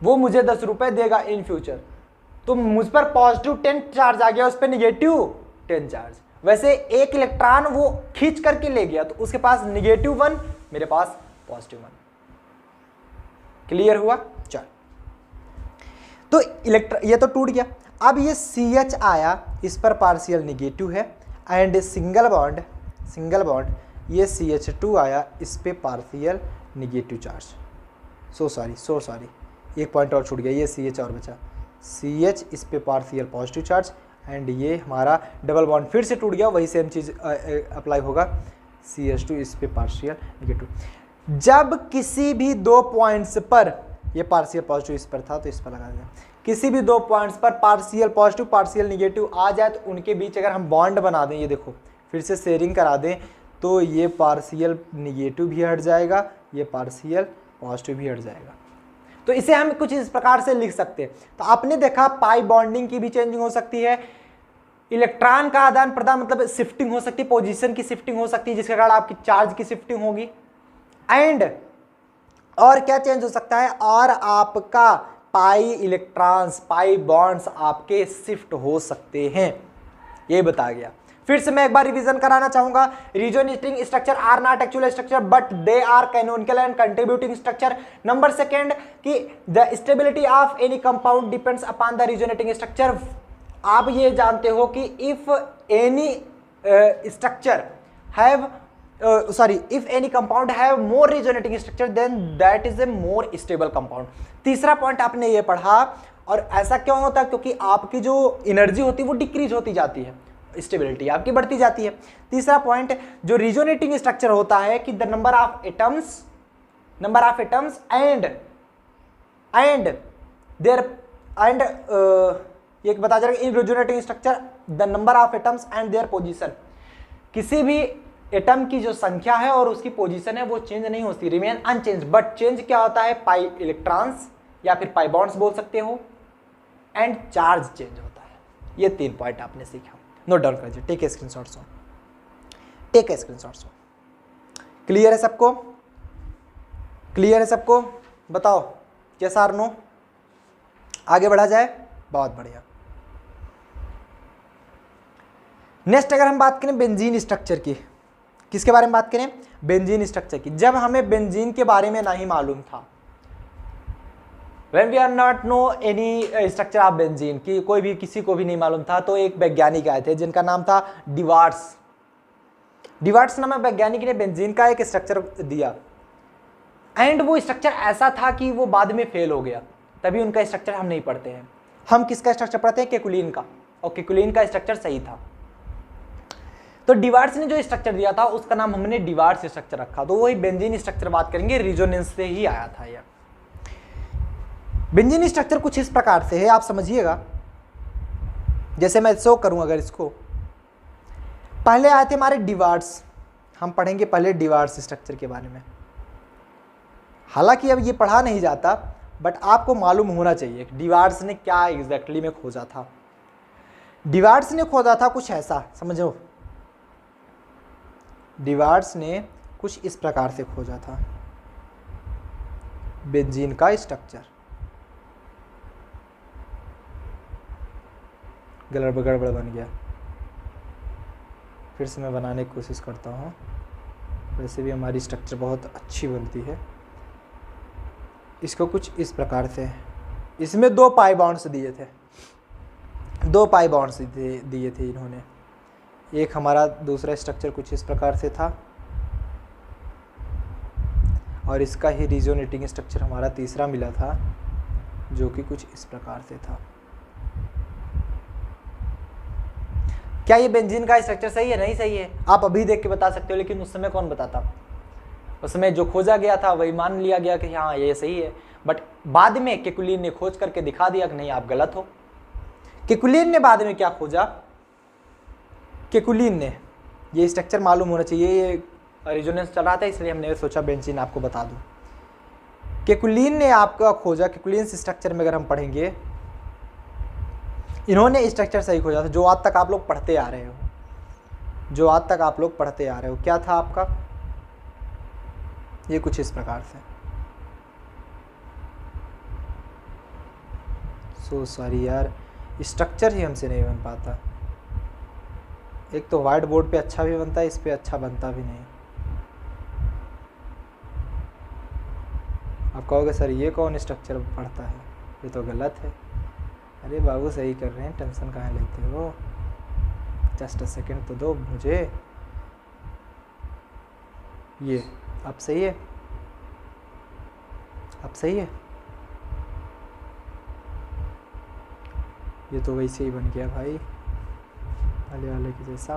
वो मुझे 10 रुपए देगा इन फ्यूचर, तो मुझ पर पॉजिटिव 10 चार्ज आ गया, उस पर निगेटिव 10 चार्ज। वैसे एक इलेक्ट्रॉन वो खींच करके ले गया तो उसके पास -1, मेरे पास +1। क्लियर हुआ? चल, तो ये तो टूट गया। अब ये CH आया, इस पर पार्शियल निगेटिव है, एंड सिंगल बॉन्ड ये CH2 आया, इस पे partial negative charge. So sorry, एक पॉइंट और छूट गया, ये CH और बचा, CH इस पे पार्शियल पॉजिटिव चार्ज, एंड ये हमारा डबल बॉन्ड फिर से टूट गया, वही सेम चीज़ अप्लाई होगा, CH2 इस पे पार्शियल निगेटिव। जब किसी भी 2 पॉइंट्स पर, ये पार्शियल पॉजिटिव इस पर था तो इस पर लगा दिया, किसी भी 2 पॉइंट्स पर पार्शियल पॉजिटिव पार्शियल निगेटिव आ जाए तो उनके बीच अगर हम बॉन्ड बना दें, ये देखो फिर से शेयरिंग करा दें, तो ये पार्शियल निगेटिव भी हट जाएगा, ये पार्शियल पॉजिटिव भी हट जाएगा। तो इसे हम कुछ इस प्रकार से लिख सकते हैं। तो आपने देखा पाई बॉन्डिंग की भी चेंजिंग हो सकती है, इलेक्ट्रॉन का आदान प्रदान मतलब शिफ्टिंग हो सकती है, पोजीशन की शिफ्टिंग हो सकती है, जिसके कारण आपकी चार्ज की शिफ्टिंग होगी, एंड और क्या चेंज हो सकता है, और आपका पाई इलेक्ट्रॉन्स, पाई बॉन्ड्स आपके शिफ्ट हो सकते हैं, ये बताया गया। फिर से मैं एक बार रिवीजन कराना चाहूंगा, resonating structure are not actual structure but they are canonical and contributing structure. Number second कि the stability of any compound depends upon the resonating structure. आप ये जानते हो कि if any structure have if any compound have more resonating structure then that is a more stable compound। तीसरा पॉइंट आपने ये पढ़ा, और ऐसा क्यों होता है, क्योंकि आपकी जो एनर्जी होती है वो डिक्रीज होती जाती है, स्टेबिलिटी आपकी बढ़ती जाती है। तीसरा पॉइंट, जो रिजोनेटिंग स्ट्रक्चर होता है कि the number of atoms and their and ये बता जा रहा है in resonating structure the number of atoms and their position. किसी भी एटम की जो संख्या है और उसकी पोजीशन है वो चेंज नहीं होती, रिमेन अनचेंज, बट चेंज क्या होता है, पाई इलेक्ट्रॉन्स या फिर पाई बॉन्ड्स बोल सकते हो, एंड चार्ज चेंज होता है। ये 3 पॉइंट आपने सीखा, नोट डाउन कर लीजिए, टेक ए स्क्रीनशॉट। क्लियर है सबको? क्लियर है सबको? बताओ यस और नो, आगे बढ़ा जाए? बहुत बढ़िया। नेक्स्ट अगर हम बात करें बेंजीन स्ट्रक्चर की, किसके बारे में बात करें, बेंजीन स्ट्रक्चर की। जब हमें बेंजीन के बारे में नहीं मालूम था, when we are not know any structure of benzene की, कोई भी किसी को भी नहीं मालूम था, तो एक वैज्ञानिक आए थे जिनका नाम था डिवार्ट्स नामक वैज्ञानिक ने बेंजीन का एक स्ट्रक्चर दिया, एंड वो स्ट्रक्चर ऐसा था कि वो बाद में फेल हो गया, तभी उनका स्ट्रक्चर हम नहीं पढ़ते हैं। हम किसका स्ट्रक्चर पढ़ते हैं, केकुलिन का, और केकुलिन का स्ट्रक्चर सही था। तो डिवार्ट्स ने जो स्ट्रक्चर दिया था उसका नाम हमने डिवार्ट्स स्ट्रक्चर रखा, तो वही बेंजीन स्ट्रक्चर बात करेंगे, रिजोनेंस से ही आया था यह। बेंजीन स्ट्रक्चर कुछ इस प्रकार से है, आप समझिएगा, जैसे मैं शो करूं अगर इसको, पहले आए थे हमारे डिवार्ट्स, हम पढ़ेंगे पहले डिवार्ट्स स्ट्रक्चर के बारे में। हालांकि अब ये पढ़ा नहीं जाता, बट आपको मालूम होना चाहिए डिवार्ट्स ने क्या एग्जैक्टली में खोजा था। डिवार्ट्स ने खोजा था कुछ ऐसा, समझो, डिवार्ट्स ने कुछ इस प्रकार से खोजा था बेंजीन का स्ट्रक्चर। गड़बड़ बन गया, फिर से मैं बनाने की कोशिश करता हूँ। वैसे भी हमारी स्ट्रक्चर बहुत अच्छी बनती है। इसको कुछ इस प्रकार से, इसमें 2 पाई बॉन्ड्स दिए थे, 2 पाई बॉन्ड्स दिए थे इन्होंने। एक हमारा दूसरा स्ट्रक्चर कुछ इस प्रकार से था, और इसका ही रिजोनेटिंग स्ट्रक्चर हमारा तीसरा मिला था, जो कि कुछ इस प्रकार से था। क्या ये बेंजीन का स्ट्रक्चर सही है? नहीं सही है, आप अभी देख के बता सकते हो, लेकिन उस समय कौन बताता? उस समय जो खोजा गया था वही मान लिया गया कि हाँ ये सही है, बट बाद में केकुलिन ने खोज करके दिखा दिया कि नहीं आप गलत हो। केकुलिन ने बाद में क्या खोजा, केकुलिन ने, ये स्ट्रक्चर मालूम होना चाहिए, ये रिजोनेंस चल रहा था इसलिए हमने सोचा बेंजीन आपको बता दूं। केकुलिन ने आपका खोजा, केकुलिन स्ट्रक्चर में अगर हम पढ़ेंगे, इन्होंने स्ट्रक्चर सही खोजा था जो आज तक आप लोग पढ़ते आ रहे हो, क्या था आपका, ये कुछ इस प्रकार से। सो सॉरी यार, स्ट्रक्चर ही हमसे नहीं बन पाता। एक तो व्हाइट बोर्ड पे अच्छा भी बनता है, इस पे अच्छा बनता भी नहीं। आप कहोगे सर ये कौन स्ट्रक्चर पढ़ता है, ये तो गलत है। अरे बाबू सही कर रहे हैं, टेंशन कहाँ लेते हो, जस्ट अ सेकेंड तो दो मुझे। ये अब सही है, ये तो वैसे ही बन गया भाई, पहले वाले की जैसा।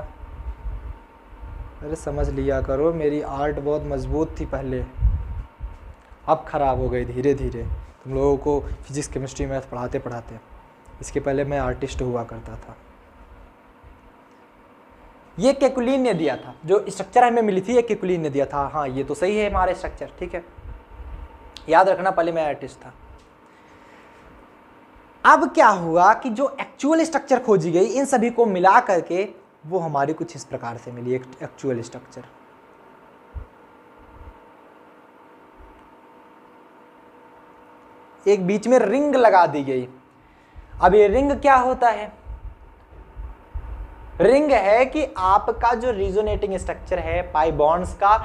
अरे समझ लिया करो, मेरी आर्ट बहुत मजबूत थी पहले, अब ख़राब हो गई धीरे धीरे। तुम लोगों को फिजिक्स केमिस्ट्री मैथ पढ़ाते पढ़ाते, इसके पहले मैं आर्टिस्ट हुआ करता था। ये केकुलिन ने दिया था, जो स्ट्रक्चर हमें मिली थी ये केकुलिन ने दिया था। हाँ ये तो सही है हमारे स्ट्रक्चर, ठीक है, याद रखना पहले मैं आर्टिस्ट था। अब क्या हुआ कि जो एक्चुअल स्ट्रक्चर खोजी गई, इन सभी को मिला करके वो हमारी कुछ इस प्रकार से मिली एक एक्चुअल स्ट्रक्चर। एक बीच में रिंग लगा दी गई। अब ये रिंग क्या होता है, रिंग है कि आपका जो रिजोनेटिंग स्ट्रक्चर है पाई बॉन्ड्स का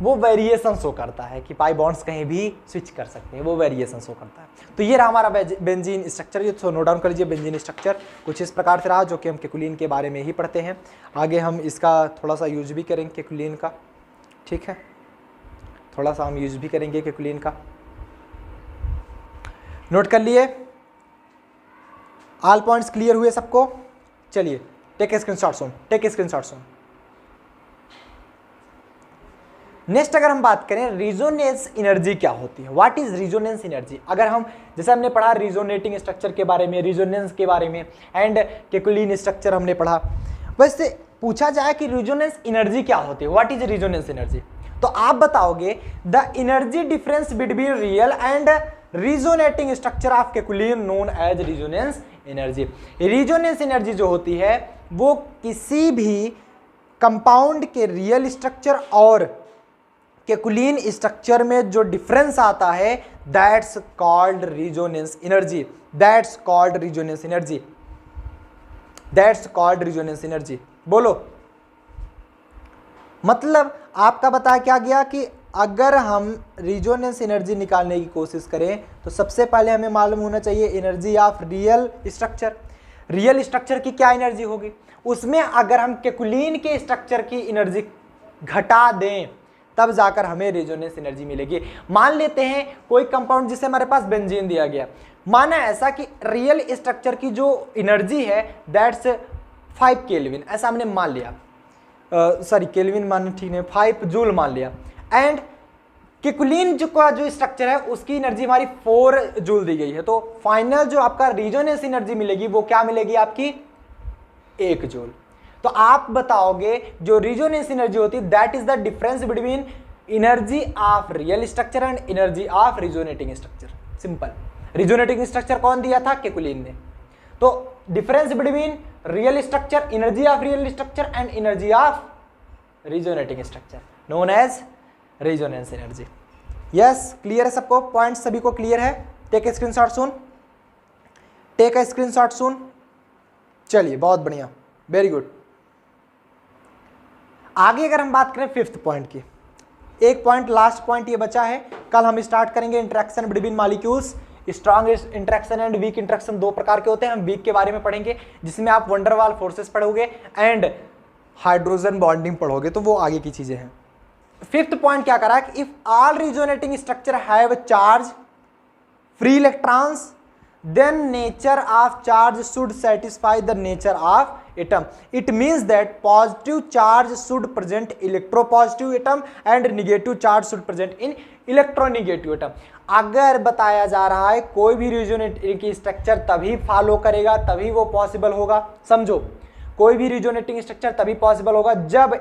वो वेरिएशन शो करता है कि पाई बॉन्ड्स कहीं भी स्विच कर सकते हैं, वो वेरिएशन शो करता है। तो ये रहा हमारा बेंजीन स्ट्रक्चर, ये तो नोट डाउन कर लीजिए। बेंजीन स्ट्रक्चर कुछ इस प्रकार से रहा, जो कि हम केकुलिन के बारे में ही पढ़ते हैं। आगे हम इसका थोड़ा सा यूज भी करेंगे केकुलिन का, ठीक है, थोड़ा सा हम यूज भी करेंगे केकुलिन का। नोट कर लिए, ऑल पॉइंट्स क्लियर हुए सबको? चलिए take a screenshot soon, take a screenshot soon. Next अगर हम बात करें रिजोनेंस एनर्जी क्या होती है, व्हाट इज रिजोनेंस एनर्जी। अगर हम जैसे हमने पढ़ा रिजोनेटिंग स्ट्रक्चर के बारे में, रिजोनेंस के बारे में एंड केकुलिन स्ट्रक्चर हमने पढ़ा, वैसे पूछा जाए कि रिजोनेंस एनर्जी क्या होती है, व्हाट इज रिजोनेंस एनर्जी, तो आप बताओगे the energy difference between real and resonating structure of Kekule known as resonance energy. Resonance energy जो होती है वो किसी भी कंपाउंड के रियल स्ट्रक्चर और केकुलिन स्ट्रक्चर में जो डिफरेंस आता है that's called resonance energy, that's called resonance energy, that's called resonance energy. बोलो, मतलब आपका बताया क्या गया कि अगर हम रिजोनेंस एनर्जी निकालने की कोशिश करें तो सबसे पहले हमें मालूम होना चाहिए energy of real structure. Real structure की क्या एनर्जी होगी, उसमें अगर हम केकुलिन के स्ट्रक्चर की एनर्जी घटा दें तब जाकर हमें रिजोनेंस एनर्जी मिलेगी। मान लेते हैं कोई कंपाउंड जिसे हमारे पास बेंजीन दिया गया, माना ऐसा कि रियल स्ट्रक्चर की जो एनर्जी है दैट्स 5 केल्विन, ऐसा हमने मान लिया, सॉरी केल्विन मान ठीक नहीं, 5 जूल मान लिया, एंड केकुलिन जो का जो स्ट्रक्चर है उसकी एनर्जी हमारी 4 जूल दी गई है, तो फाइनल जो आपका रिजोनेंस एनर्जी मिलेगी वो क्या मिलेगी आपकी 1 जूल। तो आप बताओगे जो रिजोनेंस एनर्जी होती है that is the difference between energy of real structure and energy of resonating structure. Simple, resonating structure कौन दिया था, केकुलिन ने, तो difference between real structure, energy of real structure and energy of resonating structure known as resonance energy. Yes, clear है सबको, पॉइंट सभी को क्लियर है? Take a screenshot soon, take a screenshot सुन। चलिए बहुत बढ़िया, वेरी गुड। आगे अगर हम बात करें 5th पॉइंट की, एक पॉइंट लास्ट पॉइंट ये बचा है, कल हम स्टार्ट करेंगे interaction between molecules. Strong interaction and weak interaction 2 प्रकार के होते हैं, हम वीक के बारे में पढ़ेंगे जिसमें आप वंडरवाल फोर्सेस पढ़ोगे एंड हाइड्रोजन बॉन्डिंग पढ़ोगे, तो वो आगे की चीजें हैं। 5th पॉइंट क्या करा है कि if all resonating structure have charge free electrons then nature of charge should satisfy the nature of atom. It means that positive charge should present electropositive atom and negative charge should present in electronegative atom. अगर बताया जा रहा है कोई भी रिजोनेटिंग की स्ट्रक्चर तभी फॉलो करेगा, तभी वो पॉसिबल होगा, समझो, कोई भी रिजोनेटिंग स्ट्रक्चर तभी पॉसिबल होगा जब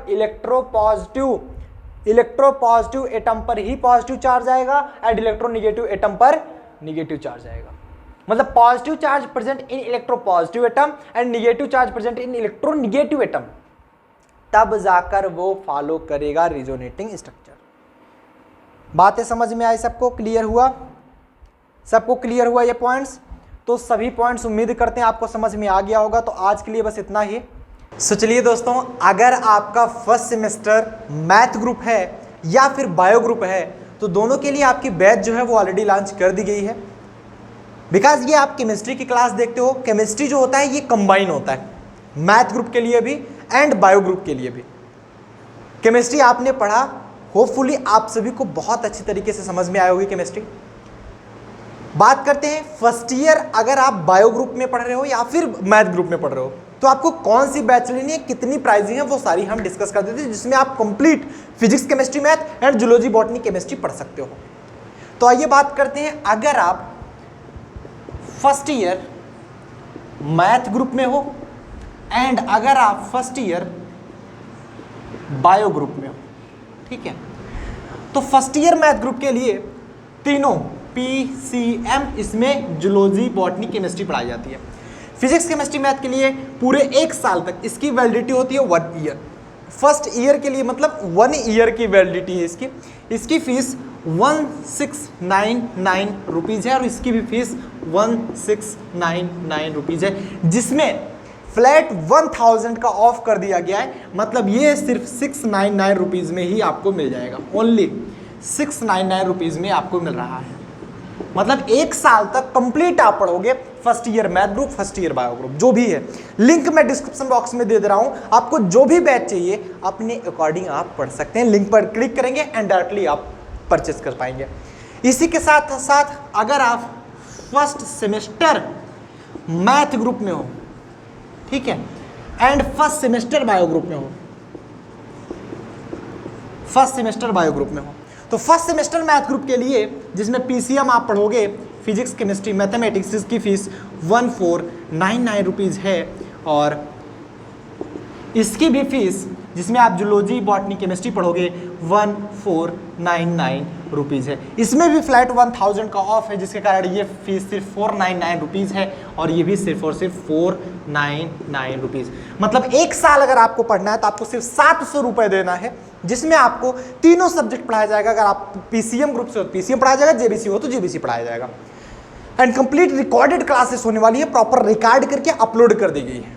इलेक्ट्रोपॉजिटिव एटम पर ही पॉजिटिव चार्ज आएगा एंड इलेक्ट्रोनेगेटिव एटम पर नेगेटिव चार्ज आएगा। मतलब positive charge present in electropositive atom and negative charge present in electronegative atom, तब जाकर वो फॉलो करेगा रिजोनेटिंग स्ट्रक्चर। बातें समझ में आई सबको? क्लियर हुआ? सबको क्लियर हुआ ये पॉइंट्स? तो सभी पॉइंट्स उम्मीद करते हैं आपको समझ में आ गया होगा। तो आज के लिए बस इतना ही। सो चलिए दोस्तों, अगर आपका फर्स्ट सेमेस्टर मैथ ग्रुप है या फिर बायो ग्रुप है तो दोनों के लिए आपकी बैच जो है वो ऑलरेडी लॉन्च कर दी गई है। बिकॉज ये आप केमिस्ट्री की क्लास देखते हो, केमिस्ट्री जो होता है ये कंबाइन होता है मैथ ग्रुप के लिए भी एंड बायो ग्रुप के लिए भी। केमिस्ट्री आपने पढ़ा, होपफुली आप सभी को बहुत अच्छी तरीके से समझ में आई होगी केमिस्ट्री। बात करते हैं फर्स्ट ईयर, अगर आप बायो ग्रुप में पढ़ रहे हो या फिर मैथ ग्रुप में पढ़ रहे हो तो आपको कौन सी बैच लेनी है, कितनी प्राइसिंग है, वो सारी हम डिस्कस कर देते हैं, जिसमें आप complete physics, chemistry, math and zoology, botany, chemistry पढ़ सकते हो। तो आइए बात करते हैं, अगर आप फर्स्ट ईयर मैथ ग्रुप में हो एंड अगर आप फर्स्ट ईयर बायो ग्रुप में हो, ठीक है, तो फर्स्ट ईयर मैथ ग्रुप के लिए तीनों PCM, इसमें जूलॉजी, बॉटनी, केमिस्ट्री पढ़ाई जाती है। फिजिक्स, केमिस्ट्री, मैथ के लिए पूरे 1 साल तक इसकी वैलिडिटी होती है 1 ईयर। फर्स्ट ईयर के लिए मतलब 1 ईयर की वैलिडिटी है इसकी फीस 1699 रुपीज़ है और इसकी भी फीस 1699 रुपीज़ है, जिसमें फ्लैट 1000 का ऑफ कर दिया गया है, मतलब ये सिर्फ 699 रुपीज़ में ही आपको मिल जाएगा। ओनली 699 रुपीज़ में आपको मिल रहा है। मतलब 1 साल तक कंप्लीट आप पढ़ोगे, first year math group, first year bio group, जो भी है। लिंक मैं डिस्क्रिप्शन बॉक्स में दे रहा हूं, आपको जो भी बैच चाहिए अपने अकॉर्डिंग आप पढ़ सकते हैं। लिंक पर क्लिक करेंगे एंड डायरेक्टली आप परचेस कर पाएंगे। इसी के साथ साथ अगर आप फर्स्ट सेमेस्टर मैथ ग्रुप में हो, ठीक है, and first semester bio group में हो, फर्स्ट सेमेस्टर बायो ग्रुप में हो, तो फर्स्ट सेमेस्टर मैथ ग्रुप के लिए जिसमें पीसीएम आप पढ़ोगे, फिजिक्स केमिस्ट्री मैथमेटिक्स, इसकी फीस 1499 रुपीज़ है। और इसकी भी फीस जिसमें आप जूलॉजी बॉटनी केमिस्ट्री पढ़ोगे 1499 रुपीज़ है। इसमें भी फ्लैट 1000 का ऑफ है, जिसके कारण ये फीस सिर्फ 499 रुपीज़ है और ये भी सिर्फ और सिर्फ 499 रुपीज़। मतलब 1 साल अगर आपको पढ़ना है तो आपको सिर्फ 700 रुपये देना है, जिसमें आपको तीनों सब्जेक्ट पढ़ाया जाएगा। अगर आप पीसीएम ग्रुप से हो तो पीसीएम पढ़ाया जाएगा, जेबीसी हो तो जेबीसी पढ़ाया जाएगा। एंड कंप्लीट रिकॉर्डेड क्लासेस होने वाली है, प्रॉपर रिकॉर्ड करके अपलोड कर दी गई है।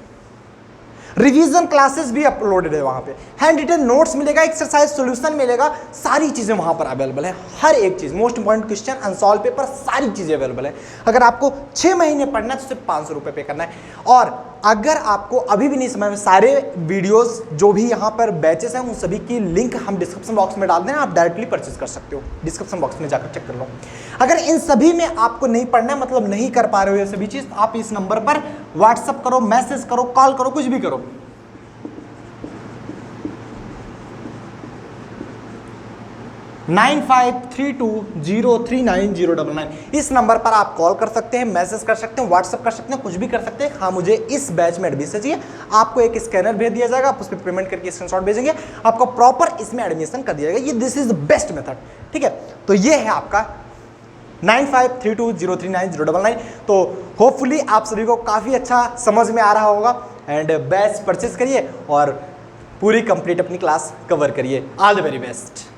रिवीजन क्लासेस भी अपलोडेड है वहाँ पे, हैंड रिटन नोट्स मिलेगा, एक्सरसाइज सॉल्यूशन मिलेगा, सारी चीज़ें वहाँ पर अवेलेबल है। हर एक चीज़, most important question, unsolve paper, सारी चीज़ें अवेलेबल है। अगर आपको 6 महीने पढ़ना है तो सिर्फ 500 रुपये पे करना है। और अगर आपको अभी भी नहीं समझ में, सारे वीडियोस जो भी यहाँ पर बैचेस हैं उन सभी की लिंक हम डिस्क्रिप्शन बॉक्स में डाल देना, आप डायरेक्टली परचेज कर सकते हो। डिस्क्रिप्शन बॉक्स में जाकर चेक कर लो। अगर इन सभी में आपको नहीं पढ़ना है, मतलब नहीं कर पा रहे हो ये सभी चीज़, आप इस नंबर पर व्हाट्सअप करो, मैसेज करो, कॉल करो, कुछ भी करो। 9532039099 इस नंबर पर आप कॉल कर सकते हैं, मैसेज कर सकते हैं, व्हाट्सअप कर सकते हैं, कुछ भी कर सकते हैं। हाँ, मुझे इस बैच में एडमिशन चाहिए, आपको एक स्कैनर भेज दिया जाएगा, आप उस पर पेमेंट करके स्क्रीनशॉट भेजेंगे, आपको प्रॉपर इसमें एडमिशन कर दिया जाएगा। ये this is the best method, ठीक है। तो ये है आपका 9532039099। तो होपफुली आप सभी को काफ़ी अच्छा समझ में आ रहा होगा एंड बैच परचेज करिए और पूरी कंप्लीट अपनी क्लास कवर करिए। All the very best.